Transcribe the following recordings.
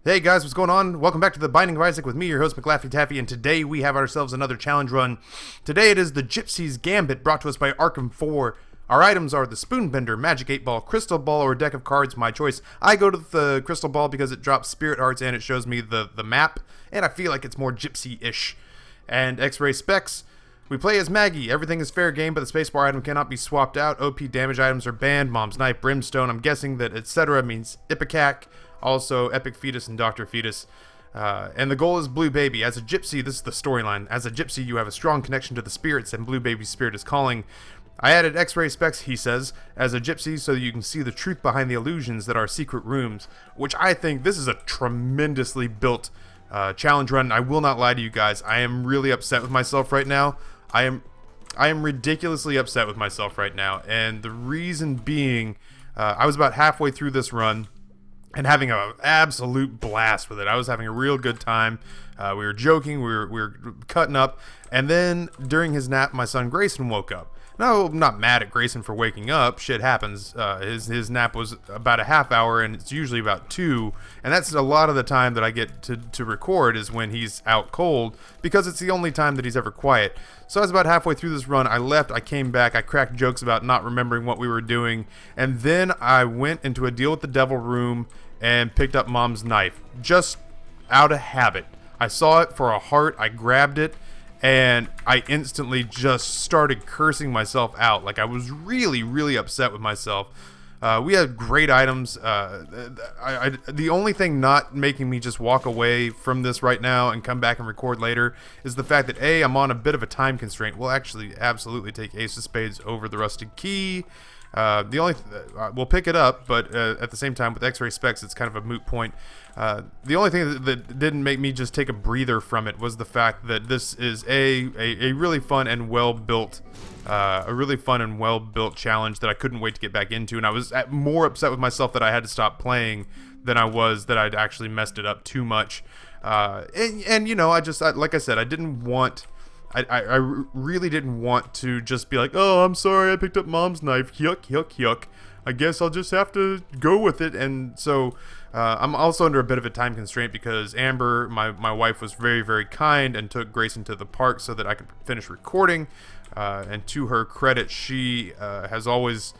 Hey guys, what's going on? Welcome back to the Binding of Isaac with me, your host McLaffy Taffy, and today we have ourselves another challenge run. Today it is the Gypsy's Gambit, brought to us by Arkham 4. Our items are the Spoonbender, Magic 8 Ball, Crystal Ball, or deck of cards, my choice. I go to the Crystal Ball because it drops Spirit Hearts and it shows me the map, and I feel like it's more Gypsy-ish. And X-Ray Specs. We play as Maggie. Everything is fair game, but the spacebar item cannot be swapped out. OP damage items are banned. Mom's Knife, Brimstone. I'm guessing that etc. means Ipecac. Also, Epic Fetus and Dr. Fetus. And the goal is Blue Baby. As a Gypsy, this is the storyline. As a Gypsy, you have a strong connection to the spirits, and Blue Baby's spirit is calling. I added X-ray specs, he says, as a Gypsy so you can see the truth behind the illusions that are secret rooms, which I think this is a tremendously built challenge run. I will not lie to you guys. I am really upset with myself right now. I am ridiculously upset with myself right now, and the reason being, I was about halfway through this run, and having an absolute blast with it. I was having a real good time. We were joking, we were cutting up, and then during his nap, my son Grayson woke up. No, I'm not mad at Grayson for waking up. Shit happens. His nap was about a half hour, and it's usually about 2. And that's a lot of the time that I get to record is when he's out cold, because it's the only time that he's ever quiet. So I was about halfway through this run. I left. I came back. I cracked jokes about not remembering what we were doing. And then I went into a deal with the devil room and picked up Mom's Knife. Just out of habit. I saw it for a heart. I grabbed it. And I instantly just started cursing myself out. Like, I was really, really upset with myself. We had great items. The only thing not making me just walk away from this right now and come back and record later is the fact that, A, I'm on a bit of a time constraint. We'll actually absolutely take Ace of Spades over the Rusted Key. We'll pick it up, but at the same time, with X-ray specs, it's kind of a moot point. The only thing that didn't make me just take a breather from it was the fact that this is a really fun and well built, challenge that I couldn't wait to get back into, and I was more upset with myself that I had to stop playing than I was that I'd actually messed it up too much. And you know, like I said, I didn't want. I really didn't want to just be like, oh, I'm sorry, I picked up Mom's Knife, yuck, yuck, yuck. I guess I'll just have to go with it. And so I'm also under a bit of a time constraint because Amber, my wife, was very, very kind and took Grayson to the park so that I could finish recording. And to her credit, she has always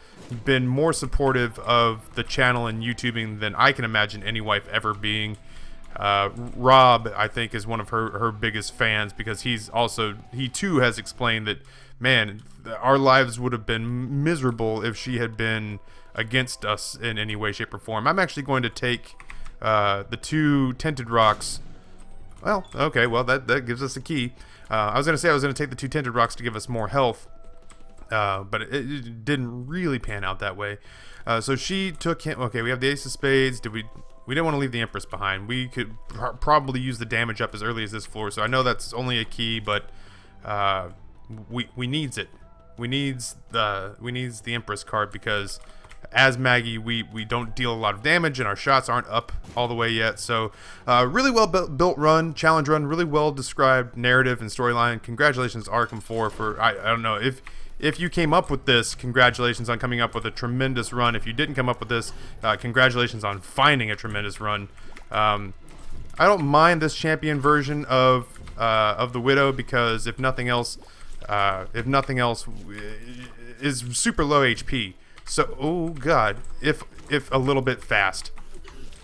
been more supportive of the channel and YouTubing than I can imagine any wife ever being. Rob, I think, is one of her biggest fans because he too has explained that, man, our lives would have been miserable if she had been against us in any way, shape, or form. I'm actually going to take the 2 tinted rocks. Well, okay, well, that gives us a key. I was going to take the 2 tinted rocks to give us more health, but it didn't really pan out that way. So she took him. Okay, we have the Ace of Spades. We didn't want to leave the Empress behind. We could probably use the damage up as early as this floor. So I know that's only a key, but we needs it. We needs the Empress card because as Maggie, we don't deal a lot of damage and our shots aren't up all the way yet. So really well built run, challenge run, really well described narrative and storyline. Congratulations Arkham 4 for I don't know if you came up with this, congratulations on coming up with a tremendous run. If you didn't come up with this, congratulations on finding a tremendous run. I don't mind this champion version of the Widow because if nothing else is super low HP. So, oh god, if a little bit fast.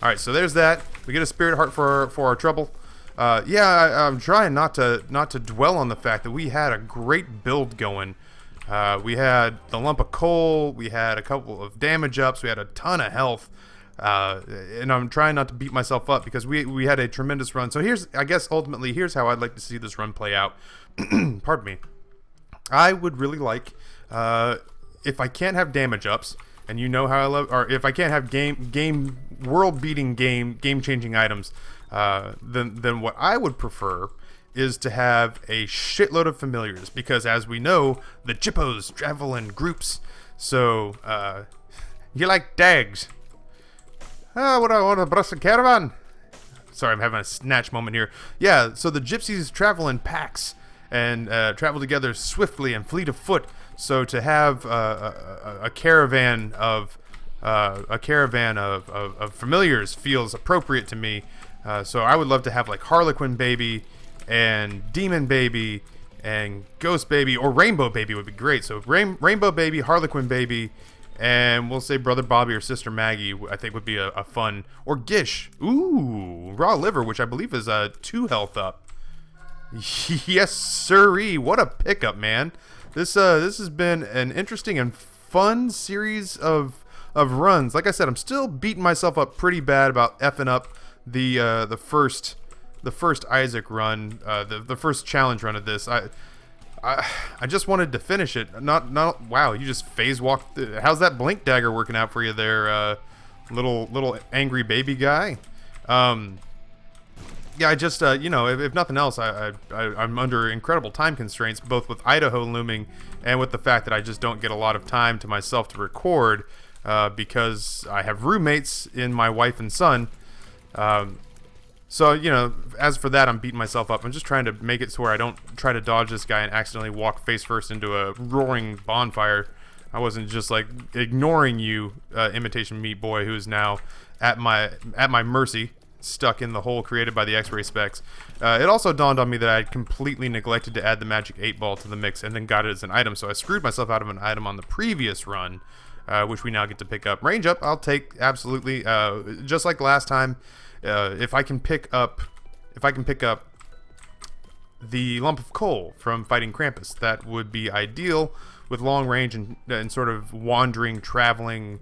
All right, so there's that. We get a Spirit Heart for our trouble. I'm trying not to dwell on the fact that we had a great build going. We had the lump of coal, we had a couple of damage ups, we had a ton of health, and I'm trying not to beat myself up because we had a tremendous run. So ultimately here's how I'd like to see this run play out. Pardon me. I would really like, if I can't have damage ups, and you know how I love, or if I can't have world-beating game-changing items, then what I would prefer is to have a shitload of familiars, because as we know, the Gyppos travel in groups. So, you like dags? What I want to brush a caravan? Sorry, I'm having a snatch moment here. Yeah, so the Gypsies travel in packs and travel together swiftly and fleet of foot. So to have a caravan of a caravan of familiars feels appropriate to me. So I would love to have like Harlequin Baby and Demon Baby and Ghost Baby, or Rainbow Baby would be great. So Rainbow Baby, Harlequin Baby, and we'll say Brother Bobby or Sister Maggie, I think would be a fun. Or Gish. Ooh, raw liver, which I believe is 2 health up. Yes, sirree. What a pickup, man. This has been an interesting and fun series of runs. Like I said, I'm still beating myself up pretty bad about effing up the first Isaac run, the first challenge run of this. I just wanted to finish it. Not wow, you just phase walked. How's that blink dagger working out for you there, little angry baby guy? Yeah, I just you know, if nothing else, I'm under incredible time constraints, both with Idaho looming and with the fact that I just don't get a lot of time to myself to record, because I have roommates in my wife and son. So, you know, as for that, I'm beating myself up. I'm just trying to make it so where I don't try to dodge this guy and accidentally walk face first into a roaring bonfire. I wasn't just like ignoring you, imitation meat boy, who is now at my mercy, stuck in the hole created by the X-ray specs. It also dawned on me that I had completely neglected to add the magic 8-ball to the mix and then got it as an item. So I screwed myself out of an item on the previous run, which we now get to pick up. Range up, I'll take, absolutely. Just like last time. If I can pick up the lump of coal from fighting Krampus, that would be ideal with long range and sort of wandering, traveling,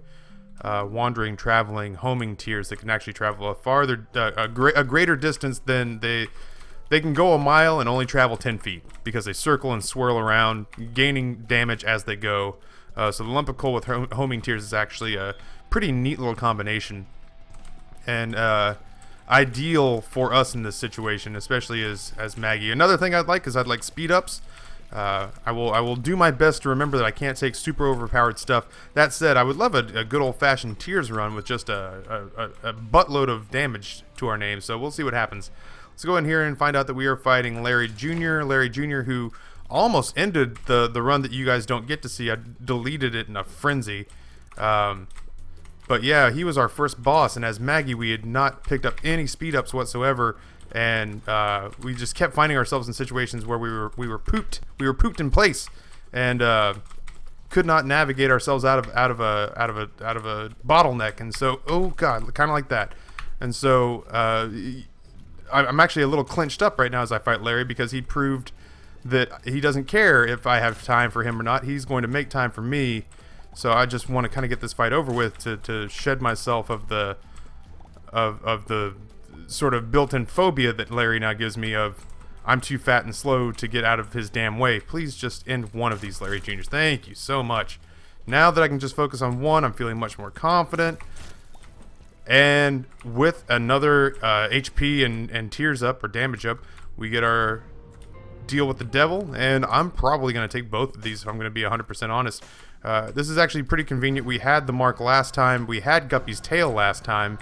homing tiers that can actually travel a greater distance than they can go a mile and only travel 10 feet because they circle and swirl around, gaining damage as they go. So the lump of coal with homing tiers is actually a pretty neat little combination. And ideal for us in this situation, especially as Maggie. Another thing I'd like speed ups. I will do my best to remember that I can't take super overpowered stuff. That said, I would love a good old fashioned tears run with just a buttload of damage to our name. So we'll see what happens. Let's go in here and find out that we are fighting Larry Jr. Larry Jr. who almost ended the run that you guys don't get to see. I deleted it in a frenzy. But yeah, he was our first boss, and as Maggie, we had not picked up any speed ups whatsoever, and we just kept finding ourselves in situations where we were pooped in place, and could not navigate ourselves out of a bottleneck, and so oh god, kind of like that, and so I'm actually a little clenched up right now as I fight Larry because he proved that he doesn't care if I have time for him or not. He's going to make time for me. So I just want to kind of get this fight over with to shed myself of the sort of built-in phobia that Larry now gives me of I'm too fat and slow to get out of his damn way. Please just end one of these, Larry Juniors. Thank you so much. Now that I can just focus on one, I'm feeling much more confident. And with another HP and tears up or damage up, we get our deal with the devil, and I'm probably going to take both of these if I'm going to be 100% honest. This is actually pretty convenient. We had the mark last time. We had Guppy's tail last time.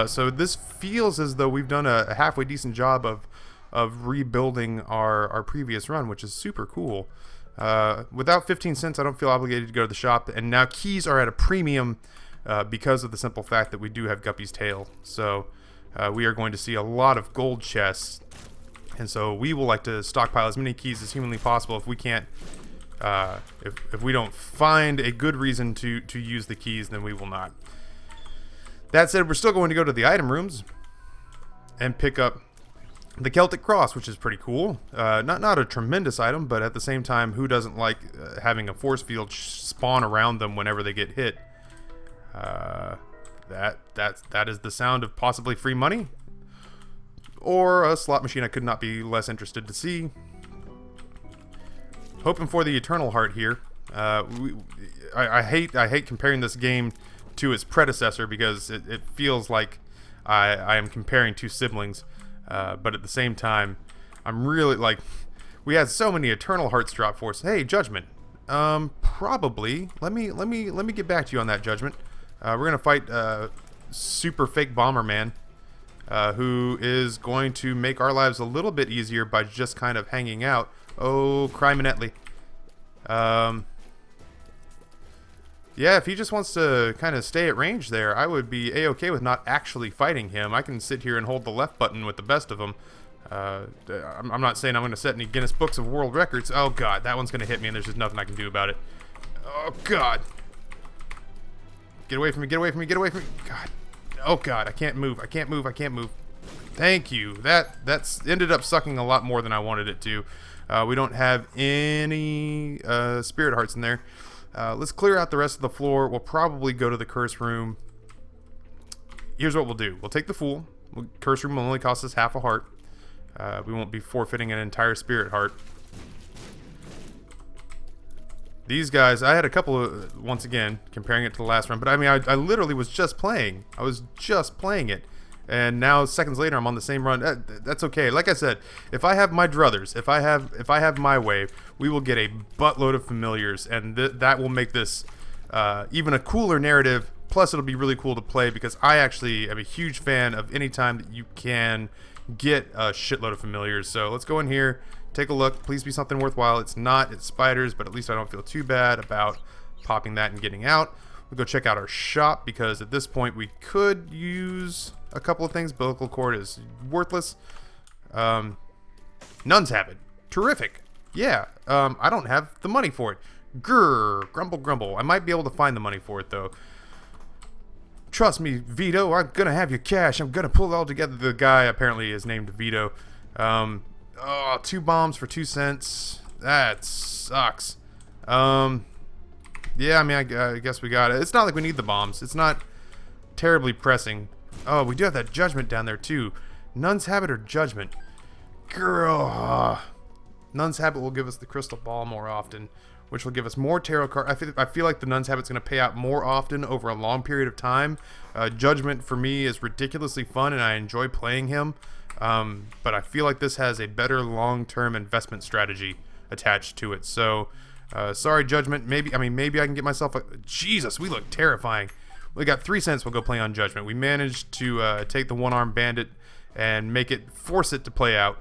So this feels as though we've done a halfway decent job of rebuilding our previous run, which is super cool. Without 15 cents, I don't feel obligated to go to the shop. And now keys are at a premium because of the simple fact that we do have Guppy's tail. So we are going to see a lot of gold chests. And so we will like to stockpile as many keys as humanly possible if we can't. If we don't find a good reason to use the keys, then we will not. That said, we're still going to go to the item rooms and pick up the Celtic Cross, which is pretty cool. Not a tremendous item, but at the same time, who doesn't like having a force field spawn around them whenever they get hit? That is the sound of possibly free money, or a slot machine I could not be less interested to see. Hoping for the Eternal Heart here. I hate comparing this game to its predecessor because it feels like I am comparing two siblings, but at the same time, I'm really like, we had so many Eternal Hearts drop for us. Hey, Judgment. Probably. Let me get back to you on that, Judgment. We're gonna fight Super Fake Bomberman, who is going to make our lives a little bit easier by just kind of hanging out. Oh, Criminetly. Yeah, if he just wants to kind of stay at range there, I would be a-okay with not actually fighting him. I can sit here and hold the left button with the best of them. I'm not saying I'm going to set any Guinness Books of World Records. Oh, God, that one's going to hit me, and there's just nothing I can do about it. Oh, God. Get away from me, get away from me, get away from me. God. Oh, God, I can't move. I can't move, I can't move. Thank you. That's ended up sucking a lot more than I wanted it to. We don't have any spirit hearts in there. Let's clear out the rest of the floor. We'll probably go to the curse room. Here's what we'll do. We'll take the fool. Curse room will only cost us half a heart. We won't be forfeiting an entire spirit heart. These guys, I had a couple of, once again, comparing it to the last run, but I mean, I literally was just playing. I was just playing it. And now, seconds later, I'm on the same run. That's okay. Like I said, if I have my druthers, if I have my way, we will get a buttload of familiars, and that will make this even a cooler narrative. Plus, it'll be really cool to play because I actually am a huge fan of any time that you can get a shitload of familiars. So let's go in here, take a look. Please be something worthwhile. It's not. It's spiders, but at least I don't feel too bad about popping that and getting out. We'll go check out our shop because at this point we could use a couple of things. Biblical cord is worthless. Nun's Habit. Terrific. Yeah. I don't have the money for it. Grr. Grumble, grumble. I might be able to find the money for it, though. Trust me, Vito. I'm going to have your cash. I'm going to pull it all together. The guy apparently is named Vito. 2 bombs for 2 cents. That sucks. Yeah, I mean, I guess we got it. It's not like we need the bombs. It's not terribly pressing. Oh, we do have that judgment down there, too. Nun's Habit or Judgment? Girl. Nun's Habit will give us the crystal ball more often, which will give us more tarot cards. I feel like the Nun's Habit's going to pay out more often over a long period of time. Judgment, for me, is ridiculously fun, and I enjoy playing him. But I feel like this has a better long-term investment strategy attached to it. So, sorry, Judgment. Maybe I can get myself a... Jesus, we look terrifying. We got 3 cents. We'll go play on Judgment. We managed to take the one-armed bandit and force it to play out.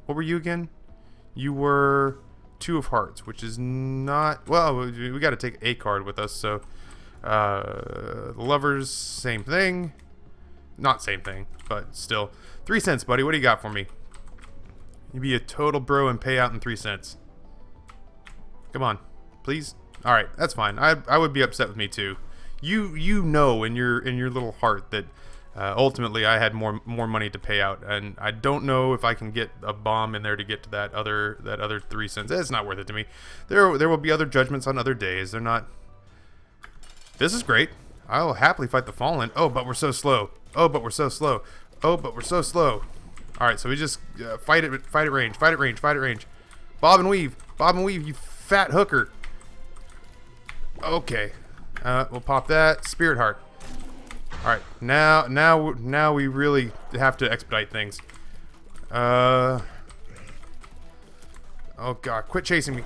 What were you again? You were 2 of hearts, which is not... Well, we got to take a card with us, so... the lovers, same thing. Not same thing, but still. 3 cents, buddy. What do you got for me? You be a total bro and pay out in 3 cents. Come on, please. All right, that's fine. I would be upset with me too. You know in your little heart that ultimately I had more money to pay out, and I don't know if I can get a bomb in there to get to that other 3 cents. It's not worth it to me. There will be other judgments on other days. They're not. This is great. I will happily fight the fallen. Oh, but we're so slow. Oh, but we're so slow. Oh, but we're so slow. All right, so we just fight at range. Fight at range. Fight at range. Bob and weave. Bob and weave. You fat hooker. Okay. We'll pop that. Spirit heart. All right. Now we really have to expedite things. Oh God! Quit chasing me.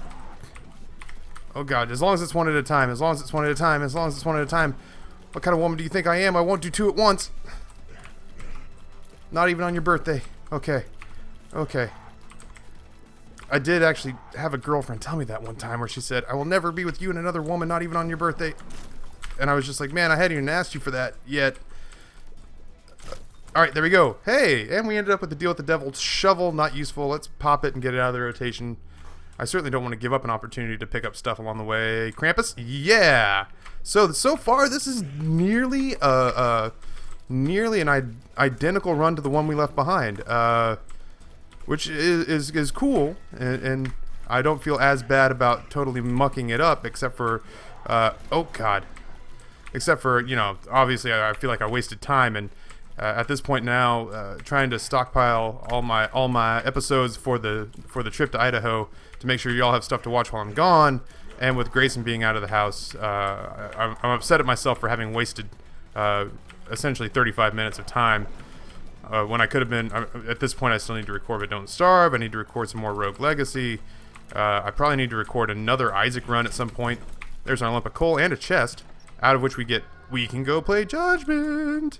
Oh God! As long as it's one at a time. As long as it's one at a time. As long as it's one at a time. What kind of woman do you think I am? I won't do 2 at once. Not even on your birthday. Okay. Okay. I did actually have a girlfriend tell me that one time where she said, I will never be with you and another woman, not even on your birthday. And I was just like, man, I hadn't even asked you for that yet. Alright, there we go. Hey, and we ended up with the deal with the devil's shovel. Not useful. Let's pop it and get it out of the rotation. I certainly don't want to give up an opportunity to pick up stuff along the way. Krampus? Yeah! So far, this is nearly an identical run to the one we left behind, which is cool, and I don't feel as bad about totally mucking it up, except for, oh God, except for, you know, obviously I feel like I wasted time, and at this point now, trying to stockpile all my episodes for the trip to Idaho to make sure y'all have stuff to watch while I'm gone. And with Grayson being out of the house, I'm upset at myself for having wasted essentially 35 minutes of time when I could have been. At this point, I still need to record But Don't Starve. I need to record some more Rogue Legacy. I probably need to record another Isaac run at some point. There's an lump of coal and a chest, out of which we can go play Judgment.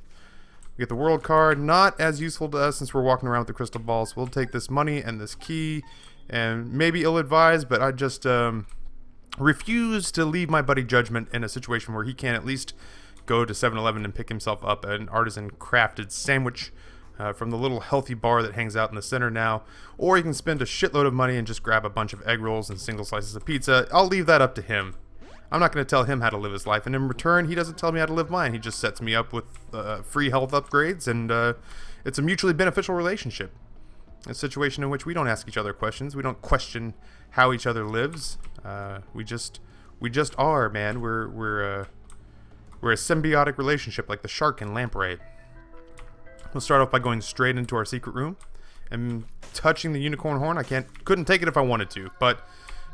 We get the world card. Not as useful to us since we're walking around with the crystal ball. So we'll take this money and this key, and maybe ill-advised, but I just refuse to leave my buddy Judgment in a situation where he can at least go to 7-Eleven and pick himself up an artisan crafted sandwich from the little healthy bar that hangs out in the center now, or he can spend a shitload of money and just grab a bunch of egg rolls and single slices of pizza. I'll leave that up to him. I'm not going to tell him how to live his life, and in return, he doesn't tell me how to live mine. He just sets me up with free health upgrades, and it's a mutually beneficial relationship. A situation in which we don't ask each other questions. We don't question how each other lives. We just are, man. We're a symbiotic relationship, like the shark and lamprey. We'll start off by going straight into our secret room and touching the unicorn horn. Couldn't take it if I wanted to, but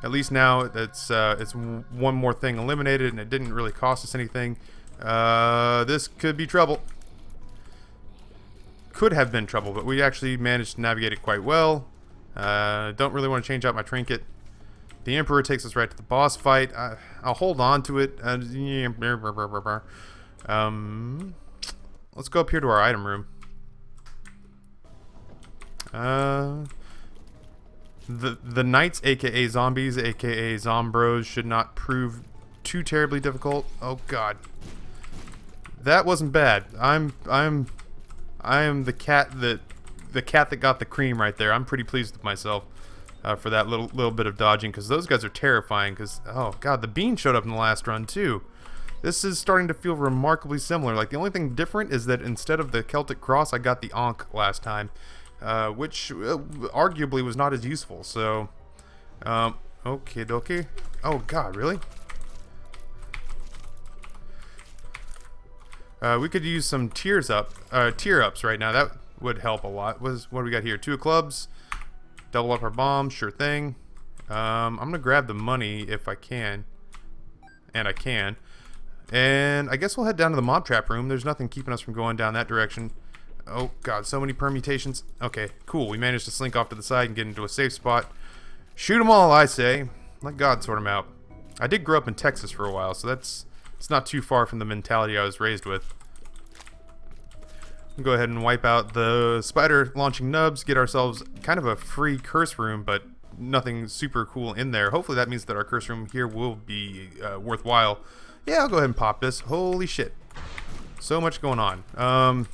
at least now it's one more thing eliminated, and it didn't really cost us anything. This could be trouble. Could have been trouble, but we actually managed to navigate it quite well. Don't really want to change out my trinket. The Emperor takes us right to the boss fight. I'll hold on to it. Let's go up here to our item room. The knights, aka zombies, aka zombros, should not prove too terribly difficult. Oh god, that wasn't bad. I am the cat that got the cream right there. I'm pretty pleased with myself for that little bit of dodging, because those guys are terrifying. Because oh god, the bean showed up in the last run too. This is starting to feel remarkably similar. Like, the only thing different is that instead of the Celtic cross, I got the Ankh last time. Which arguably was not as useful. So, okay, dokie. Oh god, really? We could use some tier ups right now. That would help a lot. What do we got here? 2 of clubs. Double up our bombs. Sure thing. I'm gonna grab the money if I can, and I can. And I guess we'll head down to the mob trap room. There's nothing keeping us from going down that direction. Oh god, so many permutations. Okay, cool. We managed to slink off to the side and get into a safe spot. Shoot them all, I say. Let God sort them out. I did grow up in Texas for a while, so it's not too far from the mentality I was raised with. We'll go ahead and wipe out the spider launching nubs, get ourselves kind of a free curse room, but nothing super cool in there. Hopefully that means that our curse room here will be worthwhile. Yeah, I'll go ahead and pop this. Holy shit. So much going on.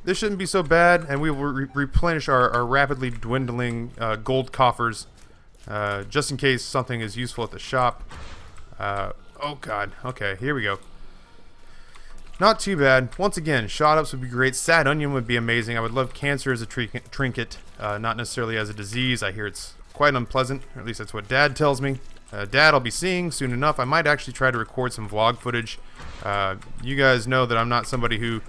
This shouldn't be so bad, and we will replenish our rapidly dwindling gold coffers, just in case something is useful at the shop. Oh god, okay, here we go. Not too bad. Once again, shot ups would be great. Sad onion would be amazing. I would love cancer as a trinket, not necessarily as a disease. I hear it's quite unpleasant, or at least that's what Dad tells me. Dad, I'll be seeing soon enough. I might actually try to record some vlog footage. You guys know that I'm not somebody who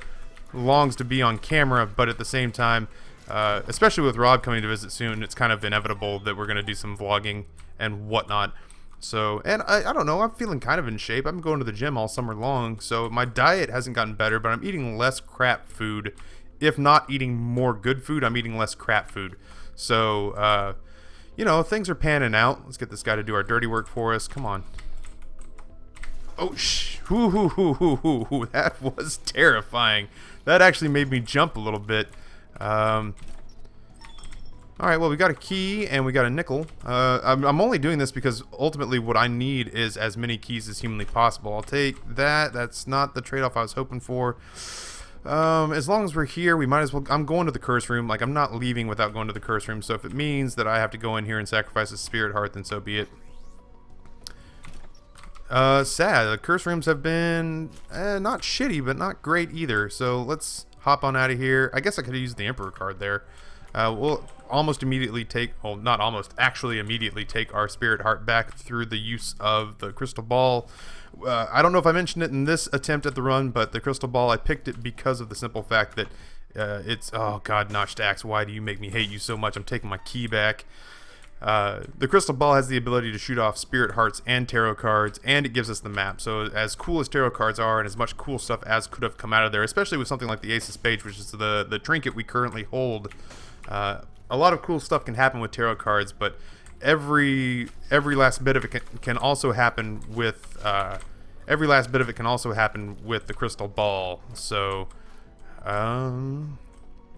longs to be on camera, but at the same time, especially with Rob coming to visit soon, it's kind of inevitable that we're going to do some vlogging and whatnot. So, and I don't know, I'm feeling kind of in shape. I'm going to the gym all summer long, so my diet hasn't gotten better, but I'm eating less crap food. If not eating more good food, I'm eating less crap food. So, you know, things are panning out. Let's get this guy to do our dirty work for us. Come on. Oh, that was terrifying. That actually made me jump a little bit. Alright, well, we got a key and we got a nickel. I'm only doing this because ultimately what I need is as many keys as humanly possible. I'll take that. That's not the trade-off I was hoping for. As long as we're here, we might as well... I'm going to the curse room. Like, I'm not leaving without going to the curse room. So if it means that I have to go in here and sacrifice a spirit heart, then so be it. Sad. The curse rooms have been not shitty, but not great either. So let's hop on out of here. I guess I could have used the Emperor card there. We'll almost immediately take, well, not almost, actually immediately take our spirit heart back through the use of the crystal ball. I don't know if I mentioned it in this attempt at the run, but the crystal ball, I picked it because of the simple fact that it's, oh god, Notched Axe, why do you make me hate you so much? I'm taking my key back. The crystal ball has the ability to shoot off spirit hearts and tarot cards, and it gives us the map. So as cool as tarot cards are, and as much cool stuff as could have come out of there, especially with something like the Ace of Spades, which is the trinket we currently hold, a lot of cool stuff can happen with tarot cards, but every last bit of it can also happen with the crystal ball. So and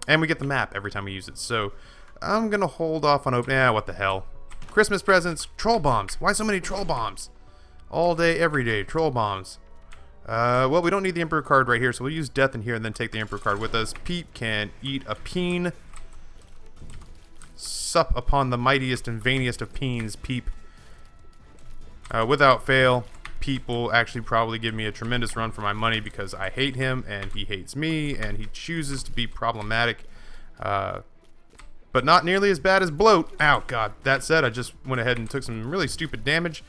we get the map every time we use it. So I'm gonna hold off on opening. What the hell? Christmas presents, troll bombs. Why so many troll bombs? All day, every day, troll bombs. Well, we don't need the Emperor card right here, so we'll use Death in here and then take the Emperor card with us. Peep can eat a peen. Sup upon the mightiest and vainiest of peens, Peep. Without fail, Peep will actually probably give me a tremendous run for my money because I hate him and he hates me and he chooses to be problematic. But not nearly as bad as Bloat. Ow, God. That said, I just went ahead and took some really stupid damage.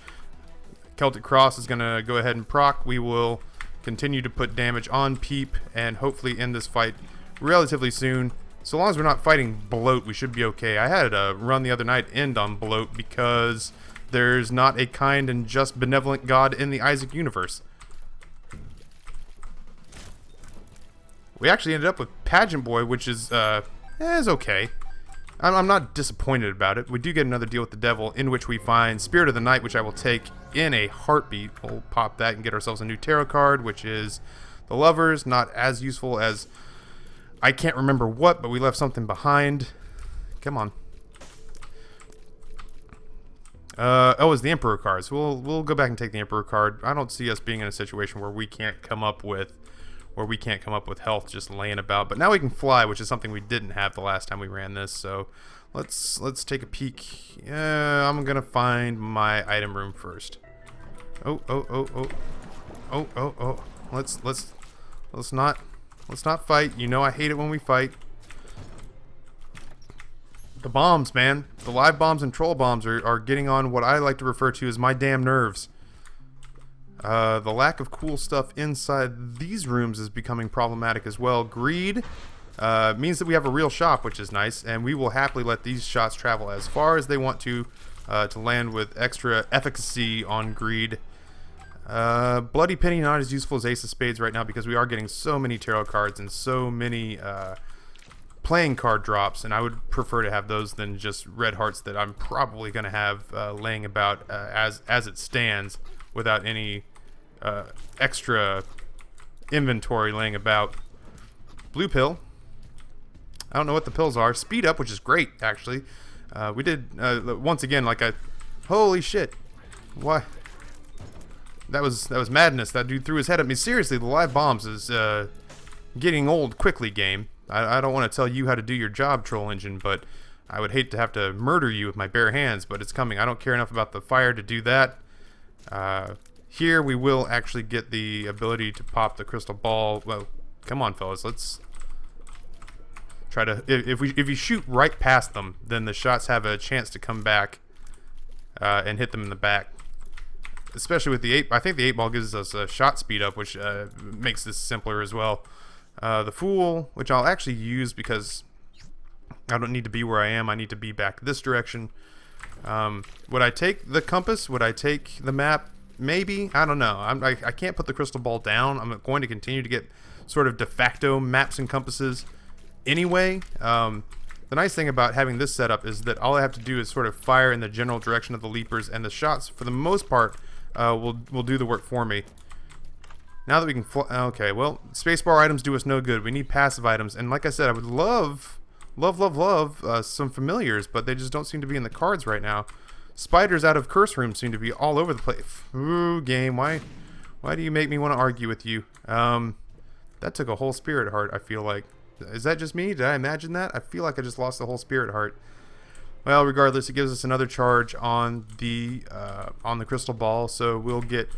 Celtic Cross is going to go ahead and proc. We will continue to put damage on Peep and hopefully end this fight relatively soon. So long as we're not fighting Bloat, we should be okay. I had a run the other night end on Bloat because there's not a kind and just benevolent God in the Isaac universe. We actually ended up with Pageant Boy, which is okay. I'm not disappointed about it. We do get another deal with the devil, in which we find Spirit of the Night, which I will take in a heartbeat. We'll pop that and get ourselves a new tarot card, which is the Lovers. Not as useful as I can't remember what, but we left something behind. Come on. Oh, it's the Emperor card. So we'll go back and take the Emperor card. I don't see us being in a situation where we can't come up with health just laying about. But now we can fly, which is something we didn't have the last time we ran this. So let's take a peek. I'm gonna find my item room first. Oh. Let's not fight. You know I hate it when we fight. The bombs, man. The live bombs and troll bombs are getting on what I like to refer to as my damn nerves. The lack of cool stuff inside these rooms is becoming problematic as well. Greed means that we have a real shop, which is nice, and we will happily let these shots travel as far as they want to land with extra efficacy on greed. Bloody Penny not as useful as Ace of Spades right now because we are getting so many tarot cards and so many playing card drops, and I would prefer to have those than just red hearts that I'm probably going to have laying about as it stands without any extra inventory laying about. Blue pill. I don't know what the pills are. Speed up, which is great, actually. We did, once again, holy shit. Why? That was madness. That dude threw his head at me. Seriously, the live bombs is getting old quickly, game. I don't want to tell you how to do your job, Troll Engine, but I would hate to have to murder you with my bare hands, but it's coming. I don't care enough about the fire to do that. Here we will actually get the ability to pop the crystal ball. Well, come on, fellas. Let's try to... If you shoot right past them, then the shots have a chance to come back and hit them in the back. Especially with the 8... I think the 8-ball gives us a shot speed up, which makes this simpler as well. The Fool, which I'll actually use because I don't need to be where I am. I need to be back this direction. Would I take the compass? Would I take the map? Maybe. I don't know. I can't put the crystal ball down. I'm going to continue to get sort of de facto maps and compasses anyway. The nice thing about having this setup is that all I have to do is sort of fire in the general direction of the leapers, and the shots, for the most part, will do the work for me. Now that we can fly... Okay, well, spacebar items do us no good. We need passive items, and like I said, I would love some familiars, but they just don't seem to be in the cards right now. Spiders out of curse rooms seem to be all over the place. Ooh, game, why do you make me want to argue with you? That took a whole spirit heart, I feel like. Is that just me? Did I imagine that? I feel like I just lost the whole spirit heart. Well, regardless, it gives us another charge on the crystal ball, so we'll get...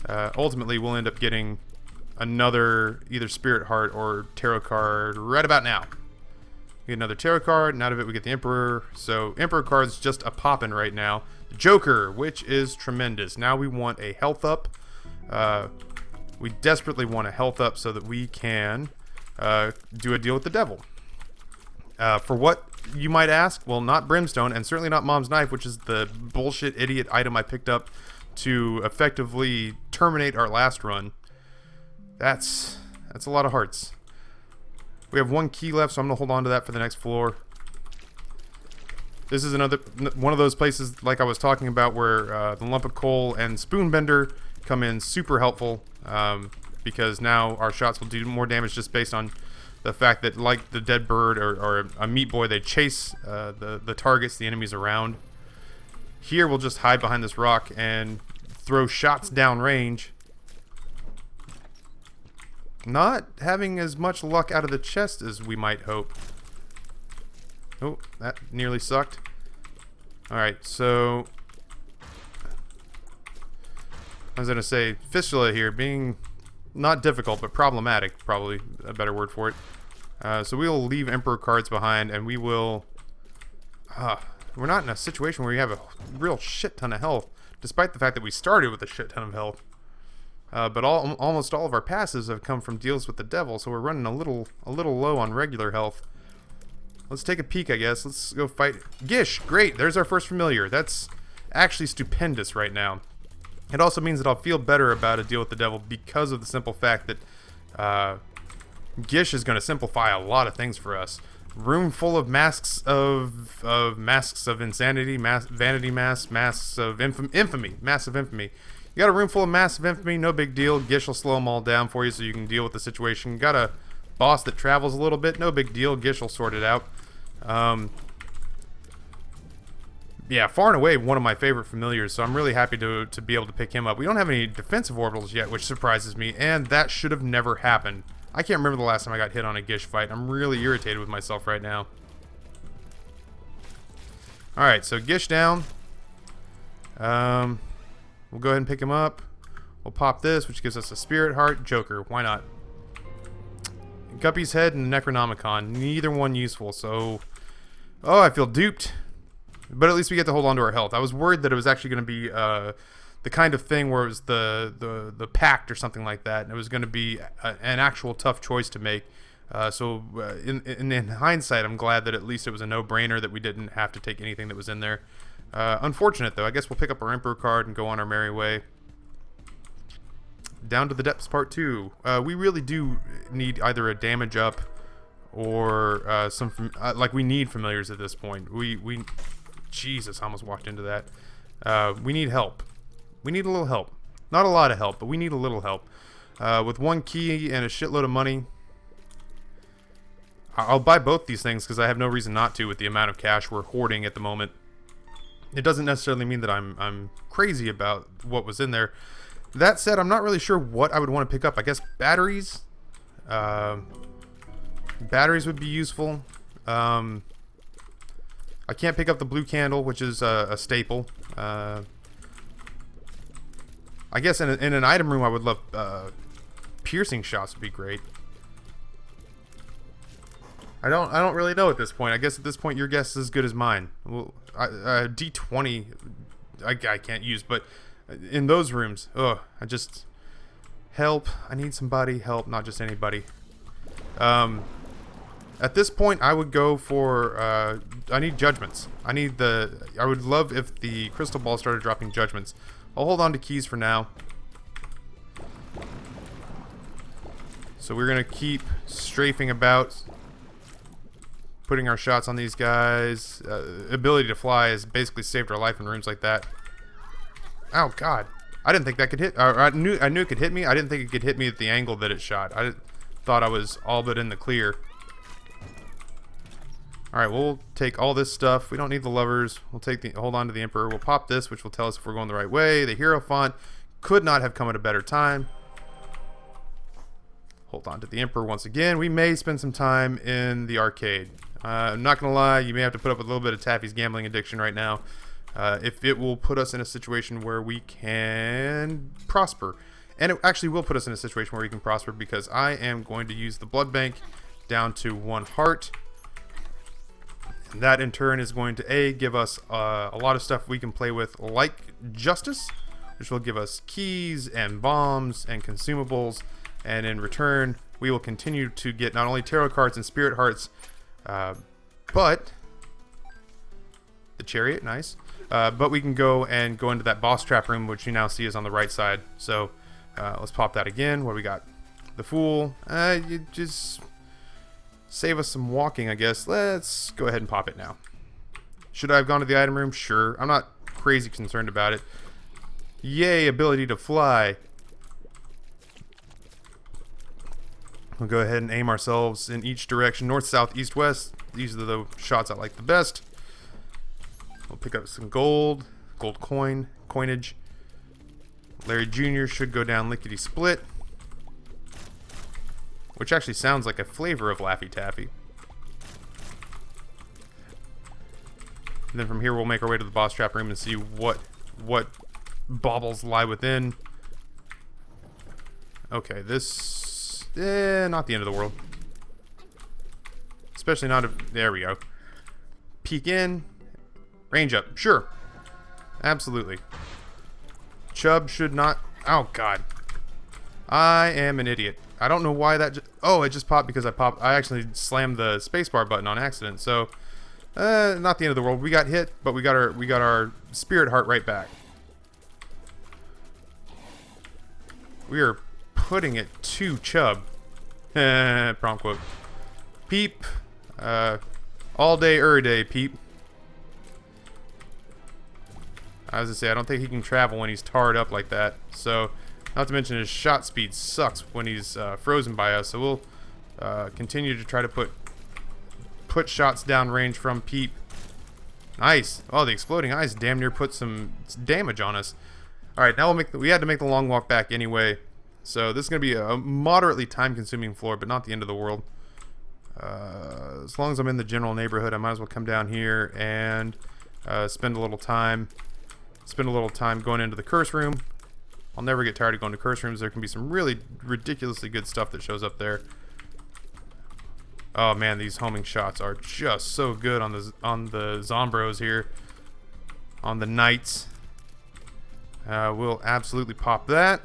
ultimately, we'll end up getting another either spirit heart or tarot card right about now. We get another tarot card, and out of it we get the Emperor. So Emperor card's just a poppin' right now. Joker, which is tremendous. Now we want a health up. We desperately want a health up so that we can do a deal with the devil. For what, you might ask? Well, not Brimstone, and certainly not Mom's Knife, which is the bullshit idiot item I picked up to effectively terminate our last run. That's a lot of hearts. We have one key left, so I'm going to hold on to that for the next floor. This is another one of those places, like I was talking about, where the lump of coal and spoonbender come in super helpful, because now our shots will do more damage just based on the fact that, like the dead bird or a meat boy, they chase the targets, the enemies around. Here we'll just hide behind this rock and throw shots downrange. Not having as much luck out of the chest as we might hope. Oh, that nearly sucked. Alright, so I was going to say, fistula here being not difficult, but problematic, probably a better word for it. So we'll leave Emperor cards behind, and we will... we're not in a situation where we have a real shit ton of health, despite the fact that we started with a shit ton of health. But almost all of our passes have come from deals with the devil, so we're running a little low on regular health. Let's take a peek, I guess. Let's go fight... Gish! Great! There's our first familiar. That's actually stupendous right now. It also means that I'll feel better about a deal with the devil because of the simple fact that Gish is going to simplify a lot of things for us. Room full of masks of insanity, vanity masks, masks of infamy, massive infamy. You got a room full of massive infamy, no big deal. Gish will slow them all down for you so you can deal with the situation. Got a boss that travels a little bit, no big deal. Gish will sort it out. Yeah, far and away one of my favorite familiars, so I'm really happy to be able to pick him up. We don't have any defensive orbitals yet, which surprises me, and that should have never happened. I can't remember the last time I got hit on a Gish fight. I'm really irritated with myself right now. Alright, so Gish down. We'll go ahead and pick him up. We'll pop this, which gives us a Spirit Heart. Joker, why not? Guppy's Head and Necronomicon. Neither one useful, so... Oh, I feel duped. But at least we get to hold on to our health. I was worried that it was actually going to be the kind of thing where it was the pact or something like that, and it was going to be an actual tough choice to make. So in hindsight, I'm glad that at least it was a no-brainer that we didn't have to take anything that was in there. Unfortunate, though. I guess we'll pick up our Emperor card and go on our merry way. Down to the Depths Part 2. We really do need either a damage up or like we need familiars at this point. We Jesus, I almost walked into that. We need help. We need a little help. Not a lot of help, but we need a little help. With one key and a shitload of money, I'll buy both these things because I have no reason not to with the amount of cash we're hoarding at the moment. It doesn't necessarily mean that I'm crazy about what was in there. That said, I'm not really sure what I would want to pick up. I guess batteries. Batteries would be useful. I can't pick up the blue candle, which is a staple. I guess in an item room, I would love piercing shots would be great. I don't really know at this point. I guess at this point, your guess is as good as mine. Well, D20, I can't use, but in those rooms, ugh, I just help. I need somebody help, not just anybody. At this point, I would go for, I need judgments. I would love if the crystal ball started dropping judgments. I'll hold on to keys for now. So we're going to keep strafing about, putting our shots on these guys. Ability to fly has basically saved our life in rooms like that. Oh, God. I didn't think that could hit, I knew it could hit me. I didn't think it could hit me at the angle that it shot. I thought I was all but in the clear. Alright, we'll take all this stuff. We don't need the levers. We'll hold on to the Emperor. We'll pop this, which will tell us if we're going the right way. The hero font could not have come at a better time. Hold on to the Emperor once again. We may spend some time in the arcade. I'm not going to lie, you may have to put up with a little bit of Taffy's gambling addiction right now. If it will put us in a situation where we can prosper. And it actually will put us in a situation where we can prosper because I am going to use the blood bank down to 1 heart. And that in turn is going to give us a lot of stuff we can play with, like Justice, which will give us keys and bombs and consumables. And in return, we will continue to get not only tarot cards and spirit hearts, but the chariot, nice. But we can go into that boss trap room, which you now see is on the right side. So let's pop that again. What do we got? The Fool. You just save us some walking, I guess. Let's go ahead and pop it now. Should I have gone to the item room? Sure. I'm not crazy concerned about it. Yay, ability to fly. We'll go ahead and aim ourselves in each direction. North, south, east, west. These are the shots I like the best. We'll pick up some gold. gold coinage. Larry Jr. should go down lickety split, which actually sounds like a flavor of Laffy Taffy. And then from here we'll make our way to the boss trap room and see what baubles lie within. Okay, this not the end of the world. Especially not if there we go. Peek in, range up, sure. Absolutely. Chubb should not. Oh god. I am an idiot. I don't know why that oh, it just popped because I actually slammed the spacebar button on accident. So not the end of the world. We got hit, but we got our spirit heart right back. We are putting it to Chubb. Prompt quote. Peep. All day, day, peep. I was gonna say, I don't think he can travel when he's tarred up like that. So, not to mention his shot speed sucks when he's frozen by us. So we'll continue to try to put shots down range from Peep. Nice. Oh, the exploding eyes damn near put some damage on us. All right, now we had to make the long walk back anyway. So this is gonna be a moderately time-consuming floor, but not the end of the world. As long as I'm in the general neighborhood, I might as well come down here and spend a little time going into the curse room. I'll never get tired of going to curse rooms. There can be some really ridiculously good stuff that shows up there. Oh man, these homing shots are just so good on the Zombros here, on the knights. We'll absolutely pop that.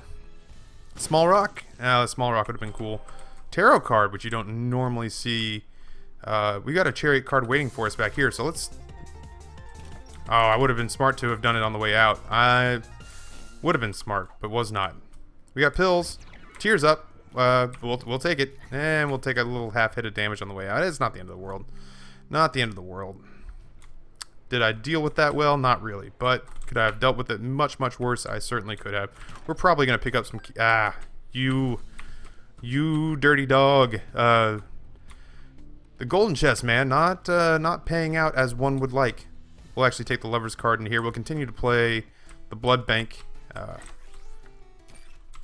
Small rock. Small rock would have been cool. Tarot card, which you don't normally see. We got a chariot card waiting for us back here, so let's... Oh, I would have been smart to have done it on the way out. I would have been smart, but was not. We got pills. Tears up. We'll take it, and we'll take a little half hit of damage on the way out. It's not the end of the world. Not the end of the world. Did I deal with that well? Not really, but could I have dealt with it much, much worse? I certainly could have. We're probably going to pick up some... You dirty dog. The golden chest, man, not paying out as one would like. We'll actually take the lover's card in here. We'll continue to play the blood bank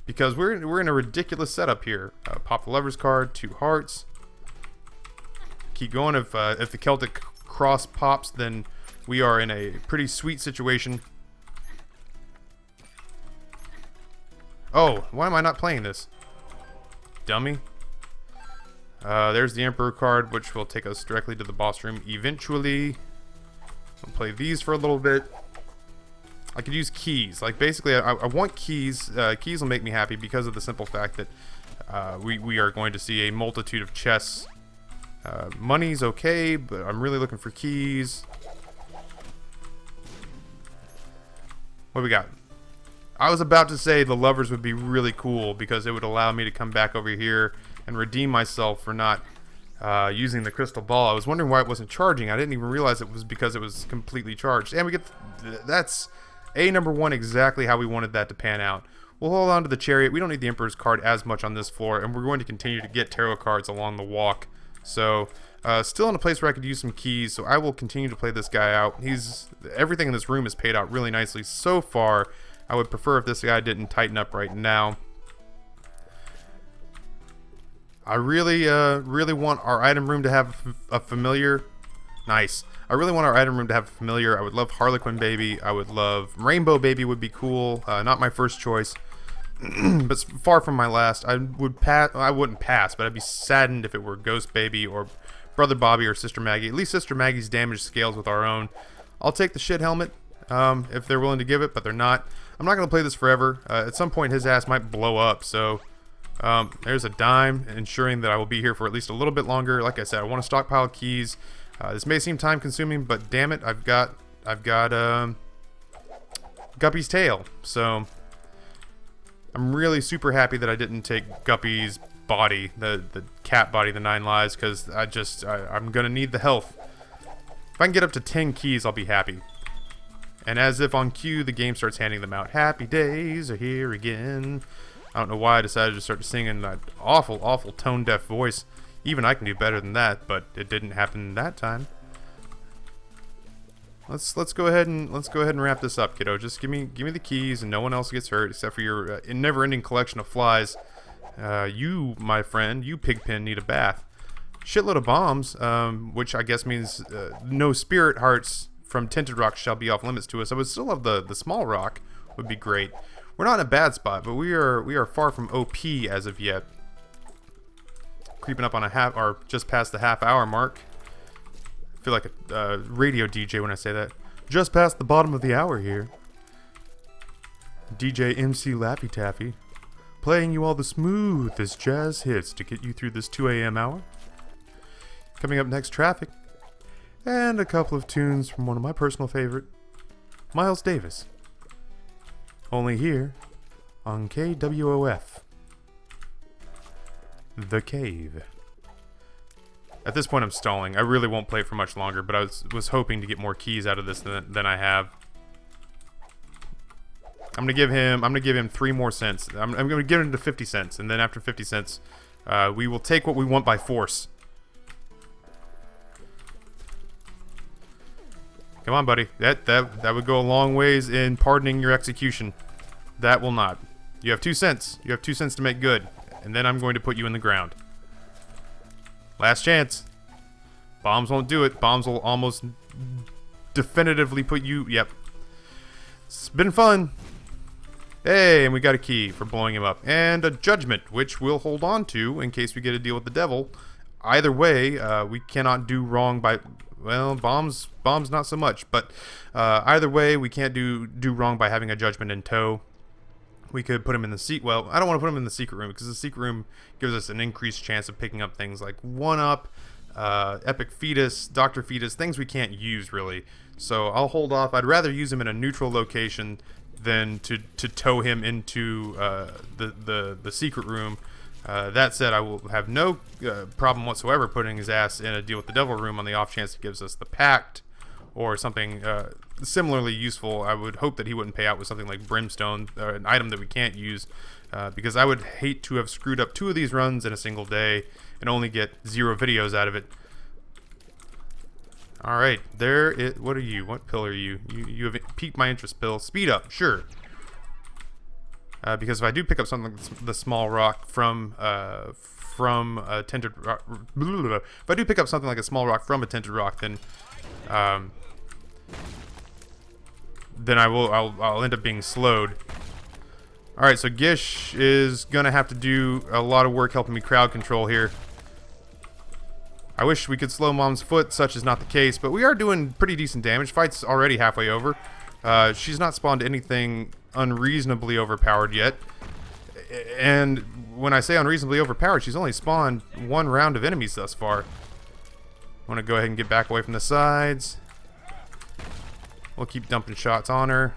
because we're in a ridiculous setup here. Pop the lover's card, 2 hearts. Keep going. If the Celtic cross pops, then we are in a pretty sweet situation. Oh, why am I not playing this? Dummy. There's the Emperor card, which will take us directly to the boss room eventually. I'll play these for a little bit. I could use keys. Like, basically, I want keys. Keys will make me happy because of the simple fact that we are going to see a multitude of chests. Money's okay, but I'm really looking for keys. What do we got? I was about to say the lovers would be really cool because it would allow me to come back over here and redeem myself for not using the crystal ball. I was wondering why it wasn't charging. I didn't even realize it was because it was completely charged. And we get... That's number 1 exactly how we wanted that to pan out. We'll hold on to the chariot. We don't need the Emperor's card as much on this floor, and we're going to continue to get tarot cards along the walk. So, still in a place where I could use some keys, so I will continue to play this guy out. Everything in this room is paid out really nicely so far. I would prefer if this guy didn't tighten up right now. I really want our item room to have a familiar. Nice. I really want our item room to have a familiar. I would love Harlequin Baby. I would love Rainbow Baby would be cool. Not my first choice, but far from my last. I wouldn't pass, but I'd be saddened if it were Ghost Baby or Brother Bobby or Sister Maggie. At least Sister Maggie's damage scales with our own. I'll take the shit helmet if they're willing to give it, but they're not. I'm not going to play this forever. At some point, his ass might blow up, so there's a dime, ensuring that I will be here for at least a little bit longer. Like I said, I want to stockpile keys. This may seem time-consuming, but damn it, I've got Guppy's tail, so I'm really super happy that I didn't take Guppy's body, the cat body, the 9 lives, because I'm gonna need the health. If I can get up to 10 keys, I'll be happy. And as if on cue, the game starts handing them out. Happy days are here again. I don't know why I decided to start singing that awful, awful tone-deaf voice. Even I can do better than that, but it didn't happen that time. Let's go ahead and wrap this up, kiddo. Just give me the keys, and no one else gets hurt except for your never-ending collection of flies. You, my friend, you pigpen, need a bath. Shitload of bombs, which I guess means no spirit hearts from tinted rock shall be off limits to us. I would still love the small rock. Would be great. We're not in a bad spot, but we are far from OP as of yet. Creeping up on a half, or just past the half-hour mark. I feel like a radio DJ when I say that. Just past the bottom of the hour here. DJ MC Laffy Taffy, playing you all the smoothest jazz hits to get you through this 2 a.m. hour. Coming up next, traffic. And a couple of tunes from one of my personal favorite, Miles Davis. Only here on KWOF. The Cave. At this point I'm stalling. I really won't play for much longer, but I was hoping to get more keys out of this than I have. I'm gonna give him 3 more cents. I'm gonna give him to 50 cents, and then after 50 cents, we will take what we want by force. Come on, buddy. That would go a long ways in pardoning your execution. That will not. You have 2 cents. You have 2 cents to make good, and then I'm going to put you in the ground. Last chance. Bombs won't do it. Bombs will almost definitively put you... Yep. It's been fun. Hey, and we got a key for blowing him up. And a judgment, which we'll hold on to in case we get a deal with the devil. Either way, we cannot do wrong by... Well, bombs not so much. But either way, we can't do wrong by having a judgment in tow. We could put him in the seat. Well, I don't want to put him in the secret room because the secret room gives us an increased chance of picking up things like 1-Up, Epic Fetus, Dr. Fetus, things we can't use really. So I'll hold off. I'd rather use him in a neutral location than to tow him into the secret room. That said, I will have no problem whatsoever putting his ass in a deal with the devil room on the off chance he gives us the pact or something similarly useful. I would hope that he wouldn't pay out with something like brimstone, an item that we can't use, because I would hate to have screwed up 2 of these runs in a single day and only get 0 videos out of it. Alright, there it. What are you? What pill are you? You have piqued my interest, pill. Speed up, sure. Because if I do pick up something like the small rock from a tinted rock, if I do pick up something like a small rock from a tinted rock, then I'll end up being slowed. Alright, so Gish is gonna have to do a lot of work helping me crowd control here. I wish we could slow Mom's foot, such is not the case, but we are doing pretty decent damage. Fight's already halfway over. She's not spawned anything unreasonably overpowered yet. And when I say unreasonably overpowered, she's only spawned 1 round of enemies thus far. I want to go ahead and get back away from the sides. We'll keep dumping shots on her.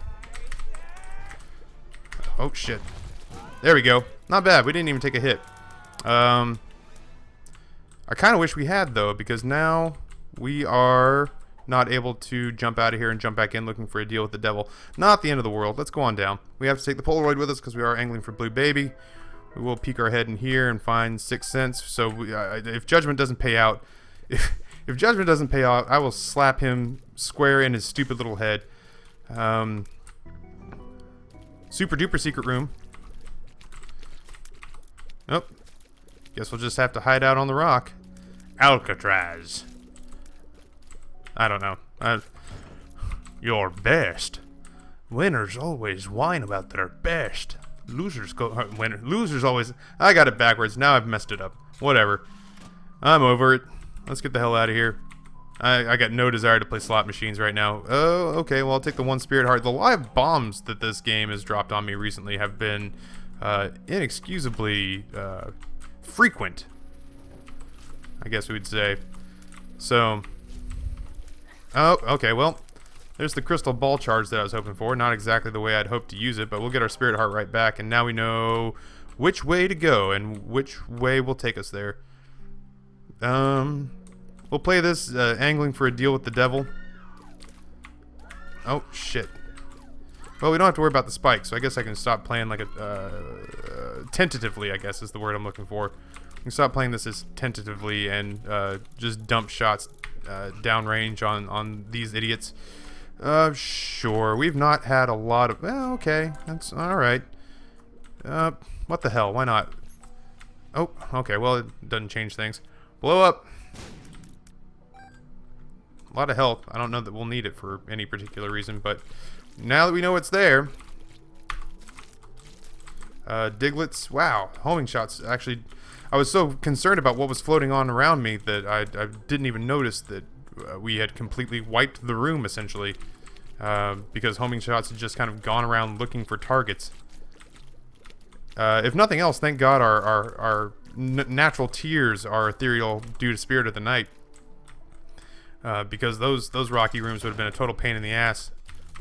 Oh, shit. There we go. Not bad. We didn't even take a hit. I kind of wish we had, though, because now we are not able to jump out of here and jump back in looking for a deal with the devil. Not the end of the world. Let's go on down. We have to take the Polaroid with us because we are angling for Blue Baby. We will peek our head in here and find 6 cents. So if Judgment doesn't pay out... If Judgment doesn't pay out, I will slap him square in his stupid little head. Super duper secret room. Nope. Guess we'll just have to hide out on the rock. Alcatraz. I don't know. Your best. Winners always whine about their best. Losers go... Losers always... I got it backwards. Now I've messed it up. Whatever. I'm over it. Let's get the hell out of here. I got no desire to play slot machines right now. Oh, okay. Well, I'll take the 1 spirit heart. The live bombs that this game has dropped on me recently have been inexcusably frequent, I guess we would say. So, oh, okay. Well, there's the crystal ball charge that I was hoping for. Not exactly the way I'd hoped to use it, but we'll get our spirit heart right back, and now we know which way to go and which way will take us there. We'll play this angling for a deal with the devil. Oh, shit. Well, we don't have to worry about the spike, so I guess I can stop playing like a... tentatively, I guess, is the word I'm looking for. I can stop playing this as tentatively and just dump shots downrange on these idiots. Sure. We've not had a lot of... Well, okay. That's alright. What the hell? Why not? Oh, okay. Well, it doesn't change things. Blow up. A lot of health. I don't know that we'll need it for any particular reason, but now that we know it's there... Diglets. Wow. Homing shots. Actually, I was so concerned about what was floating on around me that I didn't even notice that we had completely wiped the room, essentially. Because homing shots had just kind of gone around looking for targets. If nothing else, thank God our natural tears are ethereal due to Spirit of the Night. Because those rocky rooms would have been a total pain in the ass.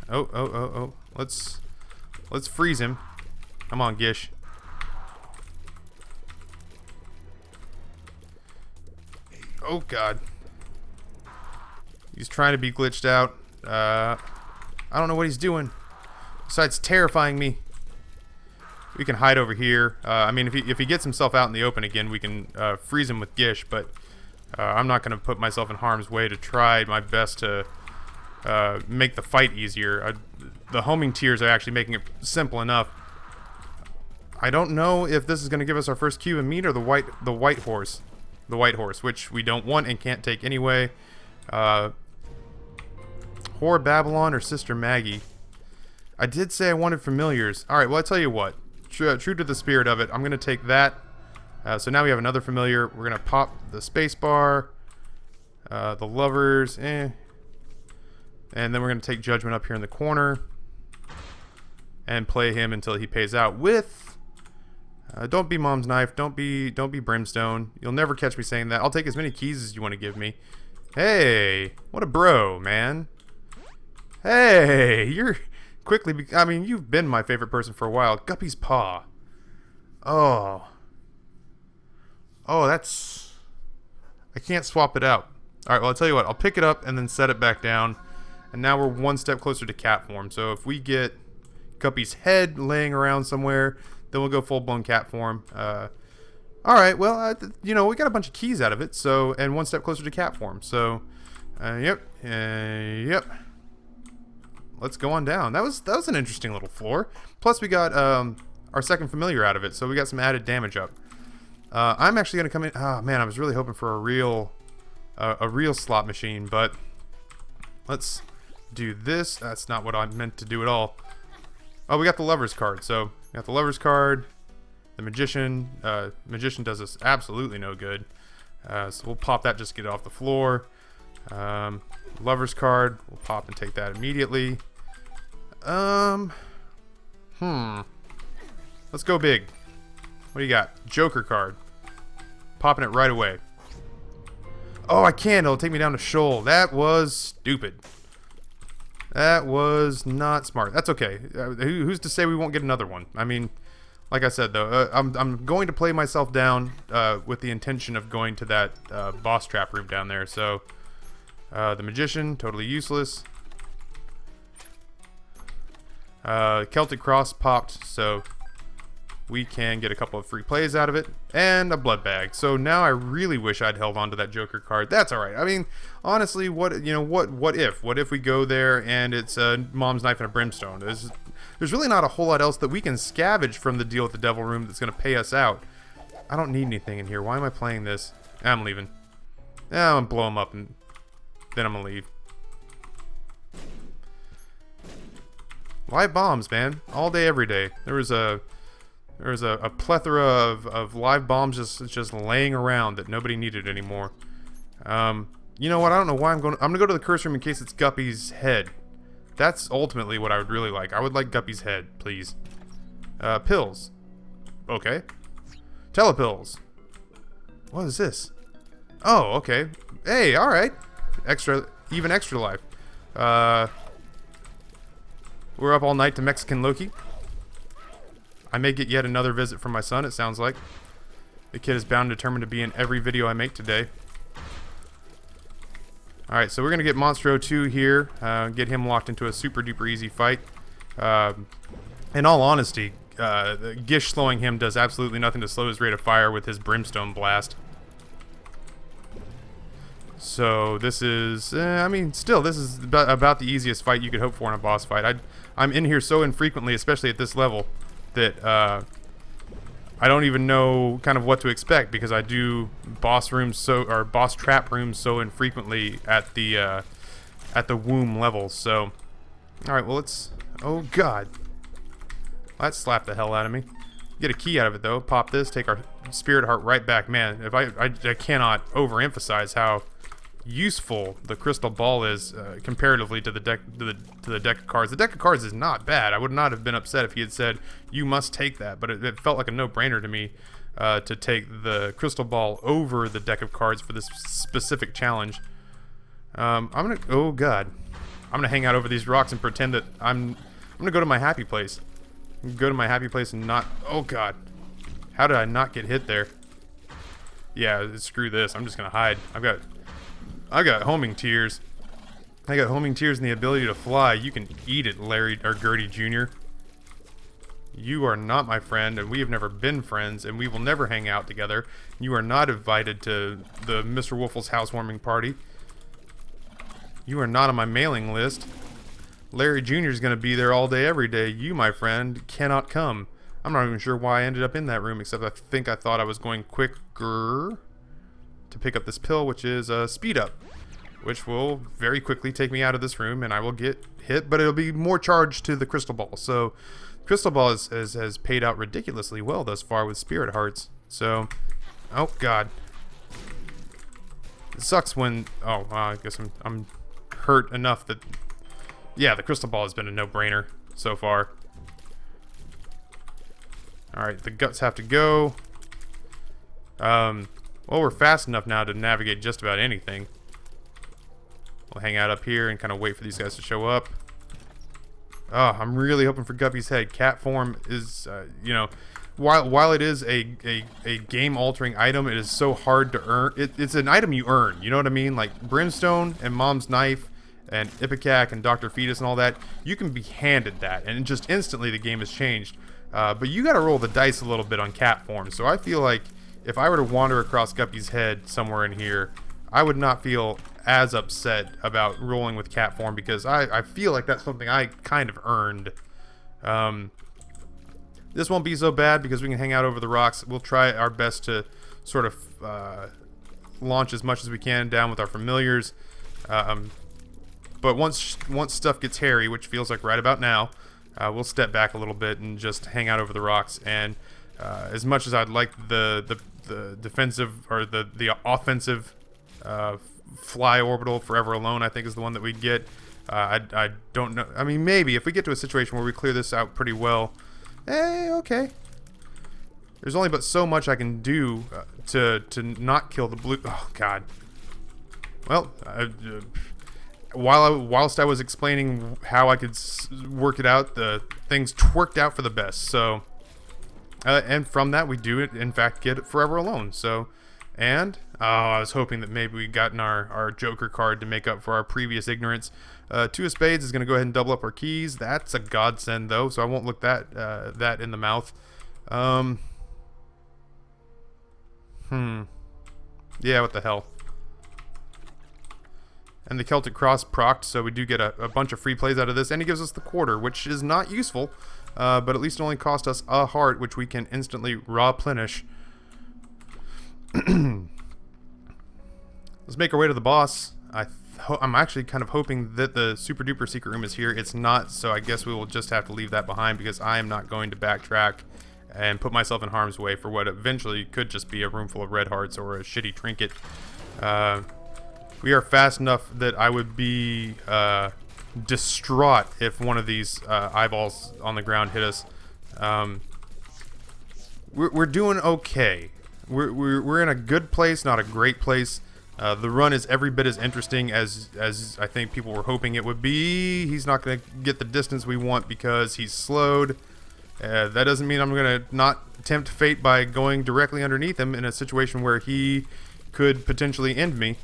Oh. Let's freeze him. Come on, Gish. Oh, God. He's trying to be glitched out. I don't know what he's doing. Besides terrifying me. We can hide over here. I mean, if he gets himself out in the open again, we can freeze him with Gish, but I'm not going to put myself in harm's way to try my best to make the fight easier. The homing tears are actually making it simple enough. I don't know if this is going to give us our first cube of meat or the white horse. The white horse, which we don't want and can't take anyway. Whore Babylon or Sister Maggie. I did say I wanted familiars. Alright, well, I tell you what. True to the spirit of it, I'm going to take that. So now we have another familiar. We're going to pop the space bar. The lovers, And then we're going to take Judgment up here in the corner. And play him until he pays out with... don't be Mom's Knife. Don't be Brimstone. You'll never catch me saying that. I'll take as many keys as you want to give me. Hey, what a bro, man. Hey, you're quickly... I mean, you've been my favorite person for a while. Guppy's Paw. Oh, that's... I can't swap it out. Alright, well, I'll tell you what. I'll pick it up and then set it back down. And now we're one step closer to cat form. So if we get Guppy's head laying around somewhere... Then we'll go full-blown cat form. Alright, well, you know, we got a bunch of keys out of it, so, and one step closer to cat form. So, yep. Let's go on down. That was an interesting little floor. Plus, we got our second familiar out of it, so we got some added damage up. I'm actually going to come in... Oh, man, I was really hoping for a real slot machine, but let's do this. That's not what I meant to do at all. Oh, we got the Lover's card, so... We got the Lover's card, the Magician. Magician does us absolutely no good. So we'll pop that just to get it off the floor. Lover's card, we'll pop and take that immediately. Let's go big. What do you got? Joker card. Popping it right away. Oh, I can't. It'll take me down to Shoal. That was stupid. That was not smart. That's okay. Who's to say we won't get another one? I mean, like I said, though, I'm going to play myself down with the intention of going to that boss trap room down there. So, the Magician, totally useless. Celtic Cross popped, so we can get a couple of free plays out of it. And a blood bag. So now I really wish I'd held on to that Joker card. That's alright. I mean, honestly, what if we go there and it's a Mom's Knife and a Brimstone? There's really not a whole lot else that we can scavenge from the deal with the Devil Room that's going to pay us out. I don't need anything in here. Why am I playing this? I'm leaving. I'm going to blow them up and then I'm going to leave. Live bombs, man. All day, every day. There was a plethora of live bombs just laying around that nobody needed anymore. You know what? I don't know why I'm going to go to the curse room in case it's Guppy's head. That's ultimately what I would really like. I would like Guppy's head, please. Pills. Okay. Telepills. What is this? Oh, okay. Hey, alright. Even extra life. We're up all night to Mexican Loki. I may get yet another visit from my son, it sounds like. The kid is bound and determined to be in every video I make today. Alright, so we're going to get Monstro 2 here. Get him locked into a super duper easy fight. In all honesty, Gish slowing him does absolutely nothing to slow his rate of fire with his Brimstone Blast. So this is, I mean, still, this is about the easiest fight you could hope for in a boss fight. I'm in here so infrequently, especially at this level, that I don't even know kind of what to expect, because I do boss trap rooms so infrequently at the womb level. So, all right, well, let's. Oh God, that slapped the hell out of me. Get a key out of it though. Pop this. Take our spirit heart right back. Man, if I cannot overemphasize how useful the crystal ball is comparatively to the deck to the deck of cards. The deck of cards is not bad. I would not have been upset if he had said you must take that, but it felt like a no-brainer to me to take the crystal ball over the deck of cards for this specific challenge. Oh God, I'm gonna hang out over these rocks and pretend that I'm gonna go to my happy place. Go to my happy place and not. Oh God, how did I not get hit there? Yeah, screw this. I'm just gonna hide. I got homing tears. I got homing tears and the ability to fly. You can eat it, Larry or Gertie Jr. You are not my friend, and we have never been friends, and we will never hang out together. You are not invited to the Mr. Wolf's housewarming party. You are not on my mailing list. Larry Jr. is going to be there all day, every day. You, my friend, cannot come. I'm not even sure why I ended up in that room, except I thought I was going quicker to pick up this pill, which is speed up, which will very quickly take me out of this room, and I will get hit, but it'll be more charged to the crystal ball. So crystal ball has paid out ridiculously well thus far with spirit hearts. So, oh God, it sucks when I guess I'm hurt enough that, yeah, the crystal ball has been a no-brainer so far. All right, the guts have to go. Well, we're fast enough now to navigate just about anything. We'll hang out up here and kind of wait for these guys to show up. Oh, I'm really hoping for Guppy's head. Cat form is, you know, while it is a game-altering item, it is so hard to earn. It's an item you earn, you know what I mean? Like Brimstone and Mom's Knife and Ipecac and Dr. Fetus and all that, you can be handed that, and just instantly the game has changed. But you got to roll the dice a little bit on cat form, so I feel like if I were to wander across Guppy's head somewhere in here, I would not feel as upset about rolling with cat form, because I feel like that's something I kind of earned. This won't be so bad because we can hang out over the rocks. We'll try our best to sort of launch as much as we can down with our familiars. But once stuff gets hairy, which feels like right about now, we'll step back a little bit and just hang out over the rocks. And as much as I'd like the defensive or the offensive fly orbital forever alone, I think is the one that we'd get. I don't know. I mean, maybe if we get to a situation where we clear this out pretty well, okay. There's only but so much I can do to not kill the blue. Oh God. Well, whilst I was explaining how I could work it out, the things worked out for the best. So, and from that we do it, in fact, get it forever alone. So, and I was hoping that maybe we'd gotten our Joker card to make up for our previous ignorance. Two of Spades is going to go ahead and double up our keys. That's a godsend, though, so I won't look that in the mouth. Yeah, what the hell. And the Celtic Cross procced, so we do get a bunch of free plays out of this, and he gives us the quarter, which is not useful, but at least it only cost us a heart, which we can instantly replenish. Let's make our way to the boss. I'm actually kind of hoping that the super duper secret room is here. It's not, so I guess we will just have to leave that behind, because I am not going to backtrack and put myself in harm's way for what eventually could just be a room full of red hearts or a shitty trinket. We are fast enough that I would be distraught if one of these eyeballs on the ground hit us. We're doing okay. We're in a good place, not a great place. The run is every bit as interesting as I think people were hoping it would be. He's not going to get the distance we want because he's slowed. That doesn't mean I'm going to not tempt fate by going directly underneath him in a situation where he could potentially end me.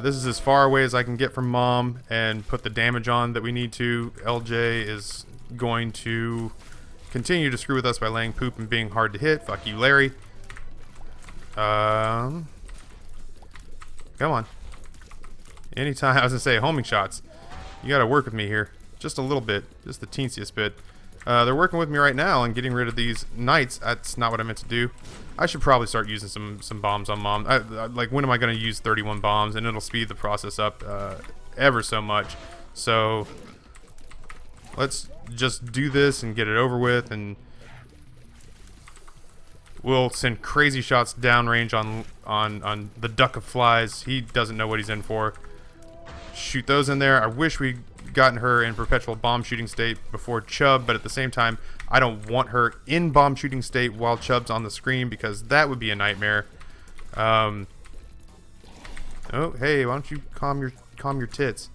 This is as far away as I can get from Mom and put the damage on that we need to. LJ is going to continue to screw with us by laying poop and being hard to hit. Fuck you, Larry. Come on. Anytime, I was gonna say, homing shots. You gotta work with me here. Just a little bit. Just the teensiest bit. They're working with me right now and getting rid of these knights. That's not what I meant to do. I should probably start using some bombs on mom. Like, when am I gonna use 31 bombs? And it'll speed the process up ever so much. So, let's just do this and get it over with, and we'll send crazy shots downrange on the duck of flies. He doesn't know what he's in for. Shoot those in there. I wish we'd gotten her in perpetual bomb shooting state before Chubb, but at the same time, I don't want her in bomb shooting state while Chubb's on the screen, because that would be a nightmare. Oh, hey, why don't you calm your tits?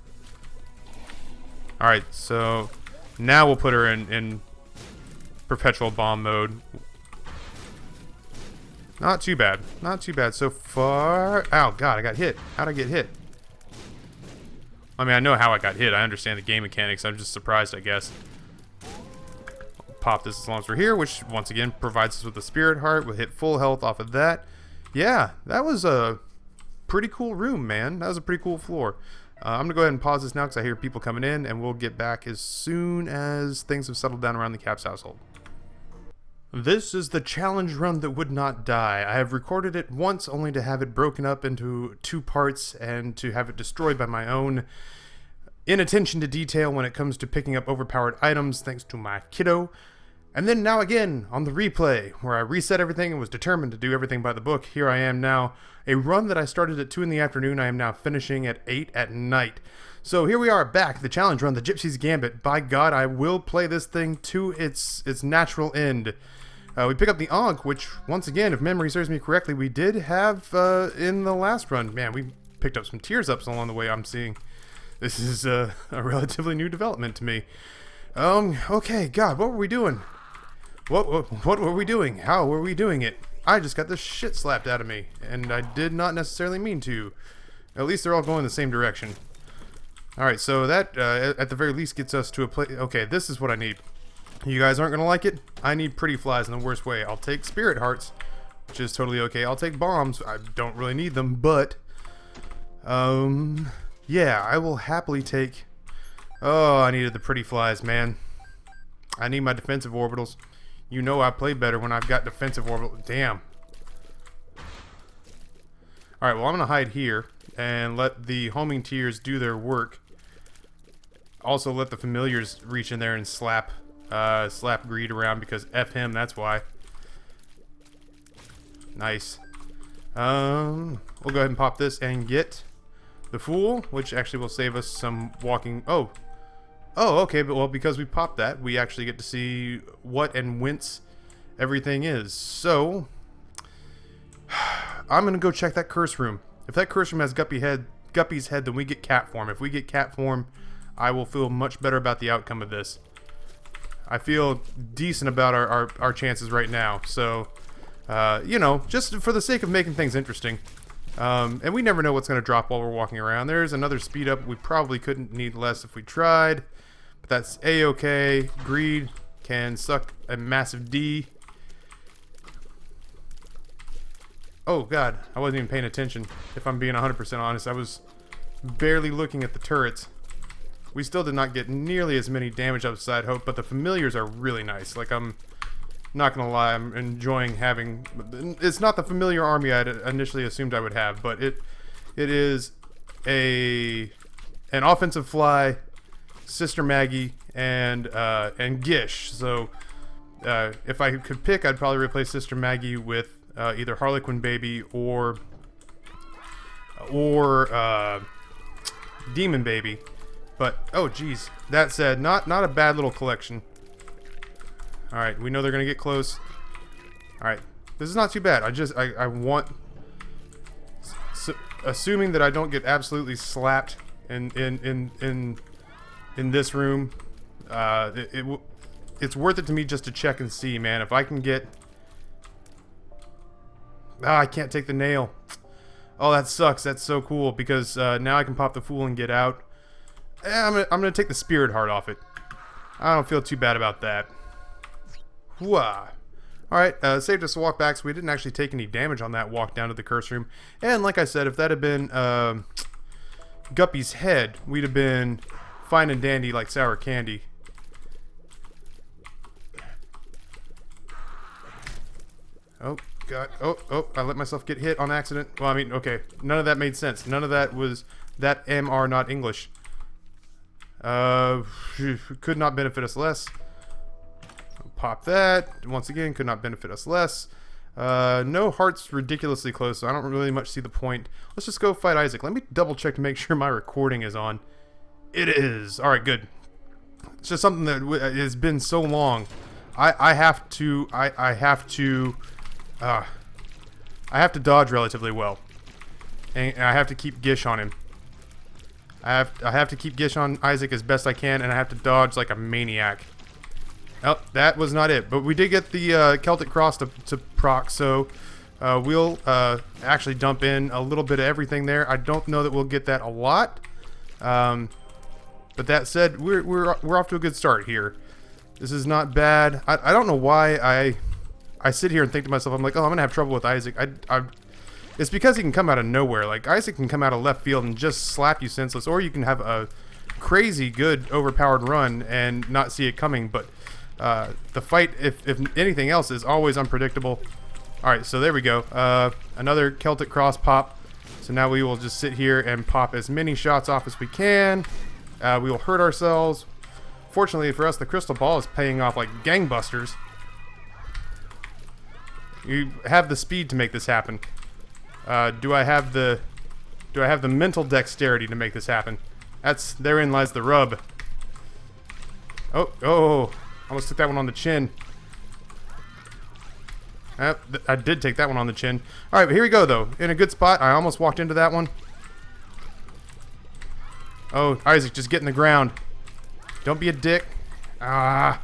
All right, so now we'll put her in perpetual bomb mode. Not too bad. Not too bad so far. Oh, God, I got hit. How'd I get hit? I mean, I know how I got hit. I understand the game mechanics. I'm just surprised, I guess. I'll pop this as long as we're here, which, once again, provides us with a spirit heart. We'll hit full health off of that. Yeah, that was a pretty cool room, man. That was a pretty cool floor. I'm going to go ahead and pause this now because I hear people coming in, and we'll get back as soon as things have settled down around the Caps household. This is the challenge run that would not die. I have recorded it once only to have it broken up into 2 parts and to have it destroyed by my own inattention to detail when it comes to picking up overpowered items, thanks to my kiddo. And then now again, on the replay, where I reset everything and was determined to do everything by the book, here I am now. A run that I started at 2 in the afternoon, I am now finishing at 8 at night. So here we are back, the challenge run, the Gypsy's Gambit. By God, I will play this thing to its natural end. We pick up the Ankh, which, once again, if memory serves me correctly, we did have in the last run. Man, we picked up some tears ups along the way, I'm seeing. This is a relatively new development to me. Okay, God, what were we doing? What were we doing? How were we doing it? I just got the shit slapped out of me, and I did not necessarily mean to. At least they're all going the same direction. Alright, so that, at the very least, gets us to a place. Okay, this is what I need. You guys aren't going to like it? I need pretty flies in the worst way. I'll take spirit hearts, which is totally okay. I'll take bombs. I don't really need them, but yeah, I will happily take... Oh, I needed the pretty flies, man. I need my defensive orbitals. You know I play better when I've got defensive orbitals. Damn. Alright, well, I'm going to hide here and let the homing tiers do their work. Also, let the familiars reach in there and slap Greed around, because F him, that's why. Nice. We'll go ahead and pop this and get the Fool, which actually will save us some walking. Oh, okay, but well, because we popped that, we actually get to see what and whence everything is. So, I'm gonna go check that curse room. If that curse room has Guppy's head, then we get cat form. If we get cat form, I will feel much better about the outcome of this. I feel decent about our chances right now. So, you know, just for the sake of making things interesting. And we never know what's going to drop while we're walking around. There's another speed up. We probably couldn't need less if we tried. But that's A-okay. Greed can suck a massive D. Oh, God. I wasn't even paying attention. If I'm being 100% honest, I was barely looking at the turrets. We still did not get nearly as many damage upside hope, but the familiars are really nice. Like, I'm not gonna lie, I'm enjoying having... It's not the familiar army I initially assumed I would have, but it is an offensive fly, Sister Maggie, and Gish. So, if I could pick, I'd probably replace Sister Maggie with either Harlequin Baby or Demon Baby. But, oh geez, that said, not a bad little collection. Alright, we know they're going to get close. Alright, this is not too bad. I want... So, assuming that I don't get absolutely slapped in this room, it's worth it to me just to check and see, man. If I can get... Ah, I can't take the nail. Oh, that sucks. That's so cool, because now I can pop the Fool and get out. I'm gonna take the spirit heart off it. I don't feel too bad about that. Whoa. Alright, saved us a walk back, so we didn't actually take any damage on that walk down to the curse room. And like I said, if that had been, Guppy's head, we'd have been fine and dandy like sour candy. Oh, God. Oh, I let myself get hit on accident. Well, I mean, okay. None of that made sense. None of that was... That MR not English. Could not benefit us less. Pop that. Once again, could not benefit us less. No hearts ridiculously close, so I don't really much see the point. Let's just go fight Isaac. Let me double check to make sure my recording is on. It is. Alright, good. It's just something that has been so long. I have to dodge relatively well. And I have to keep Gish on him. I have to keep Gish on Isaac as best I can, and I have to dodge like a maniac. Oh, that was not it. But we did get the Celtic Cross to proc, so we'll actually dump in a little bit of everything there. I don't know that we'll get that a lot. But that said, we're off to a good start here. This is not bad. I don't know why I sit here and think to myself, I'm like, oh, I'm gonna have trouble with Isaac. It's because he can come out of nowhere. Like, Isaac can come out of left field and just slap you senseless, or you can have a crazy good overpowered run and not see it coming. But the fight, if anything else, is always unpredictable. Alright, so there we go. Another Celtic Cross pop. So now we will just sit here and pop as many shots off as we can. We will hurt ourselves. Fortunately for us, the crystal ball is paying off like gangbusters. You have the speed to make this happen. Do I have the mental dexterity to make this happen? Therein lies the rub. Oh, almost took that one on the chin. I did take that one on the chin. Alright, but here we go though. In a good spot. I almost walked into that one. Oh, Isaac, just get in the ground. Don't be a dick. Alright,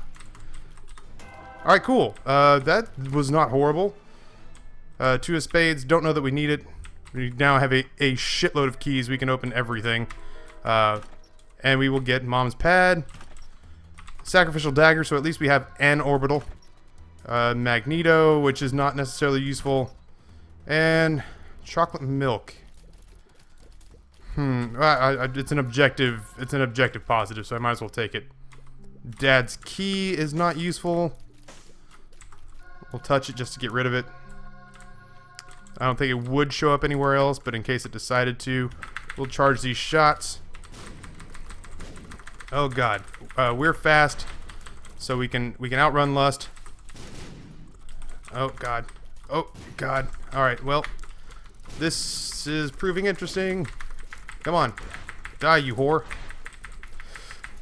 cool. That was not horrible. Two of spades. Don't know that we need it. We now have a shitload of keys. We can open everything. And we will get Mom's Pad. Sacrificial Dagger, so at least we have an orbital. Magneto, which is not necessarily useful. And chocolate milk. It's an objective positive, so I might as well take it. Dad's key is not useful. We'll touch it just to get rid of it. I don't think it would show up anywhere else, but in case it decided to, we'll charge these shots. Oh god, we're fast, so we can outrun lust. Oh god, oh god. All right, well, this is proving interesting. Come on, die, you whore.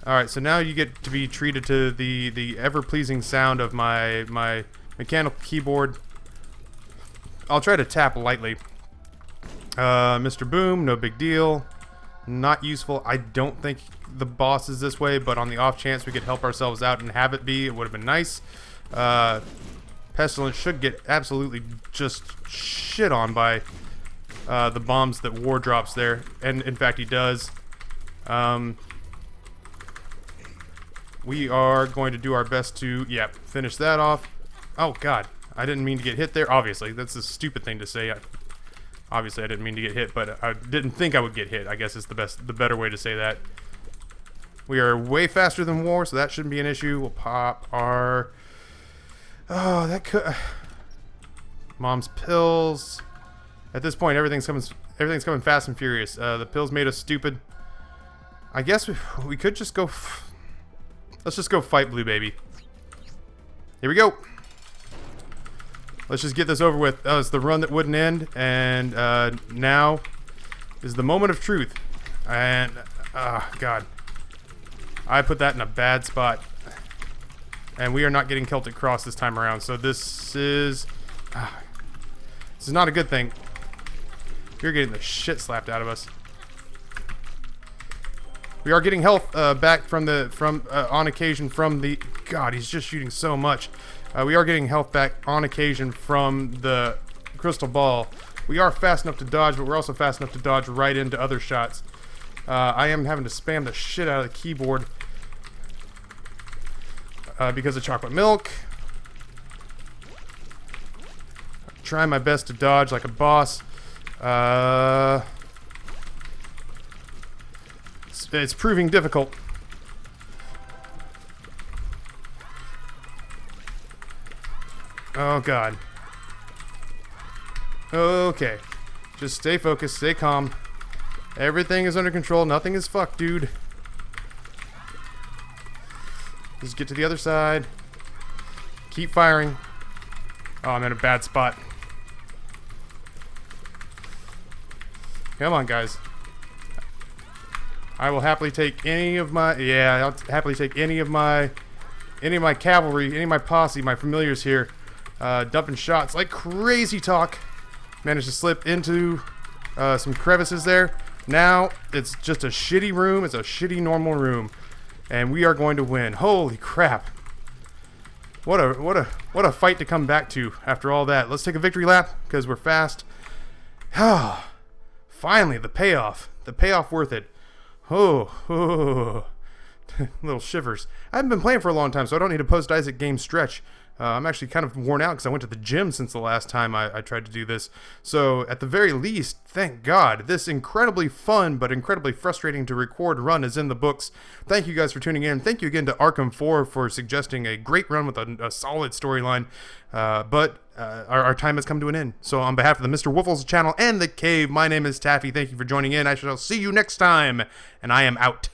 All right, so now you get to be treated to the ever-pleasing sound of my mechanical keyboard. I'll try to tap lightly. Mr. Boom, no big deal. Not useful. I don't think the boss is this way, but on the off chance we could help ourselves out and have it be, it would have been nice. Pestilence should get absolutely just shit on by the bombs that War drops there. And in fact, he does. We are going to do our best to, finish that off. Oh, God. I didn't mean to get hit there. Obviously, that's a stupid thing to say. Obviously, I didn't mean to get hit, but I didn't think I would get hit. I guess is the better way to say that. We are way faster than War, so that shouldn't be an issue. We'll pop our... Oh, that could... Mom's pills. At this point, everything's coming fast and furious. The pills made us stupid. I guess we could just go... Let's just go fight Blue Baby. Here we go. Let's just get this over with. It's the run that wouldn't end, and now is the moment of truth. And God, I put that in a bad spot, and we are not getting Celtic Cross this time around. So this is not a good thing. You're getting the shit slapped out of us. We are getting health back on occasion from the... God, he's just shooting so much. We are getting health back on occasion from the crystal ball. We are fast enough to dodge, but we're also fast enough to dodge right into other shots. I am having to spam the shit out of the keyboard because of chocolate milk. Trying my best to dodge like a boss. It's proving difficult. Oh, God. Okay. Just stay focused, stay calm. Everything is under control. Nothing is fucked, dude. Just get to the other side. Keep firing. Oh, I'm in a bad spot. Come on, guys. I will happily take any of my... Yeah, I'll happily take any of my cavalry, any of my posse, my familiars here. Dumping shots like crazy talk. Managed to slip into some crevices there. Now it's just a shitty room. It's a shitty normal room, and we are going to win. Holy crap! What a fight to come back to after all that. Let's take a victory lap because we're fast. Ah, finally the payoff. The payoff worth it. Oh. Little shivers. I haven't been playing for a long time, so I don't need a post-Isaac game stretch. I'm actually kind of worn out because I went to the gym since the last time I tried to do this. So at the very least, thank God, this incredibly fun but incredibly frustrating to record run is in the books. Thank you guys for tuning in. Thank you again to Arkham 4 for suggesting a great run with a solid storyline. But our time has come to an end. So on behalf of the Mr. Woofles channel and the Cave, my name is Taffy. Thank you for joining in. I shall see you next time, and I am out.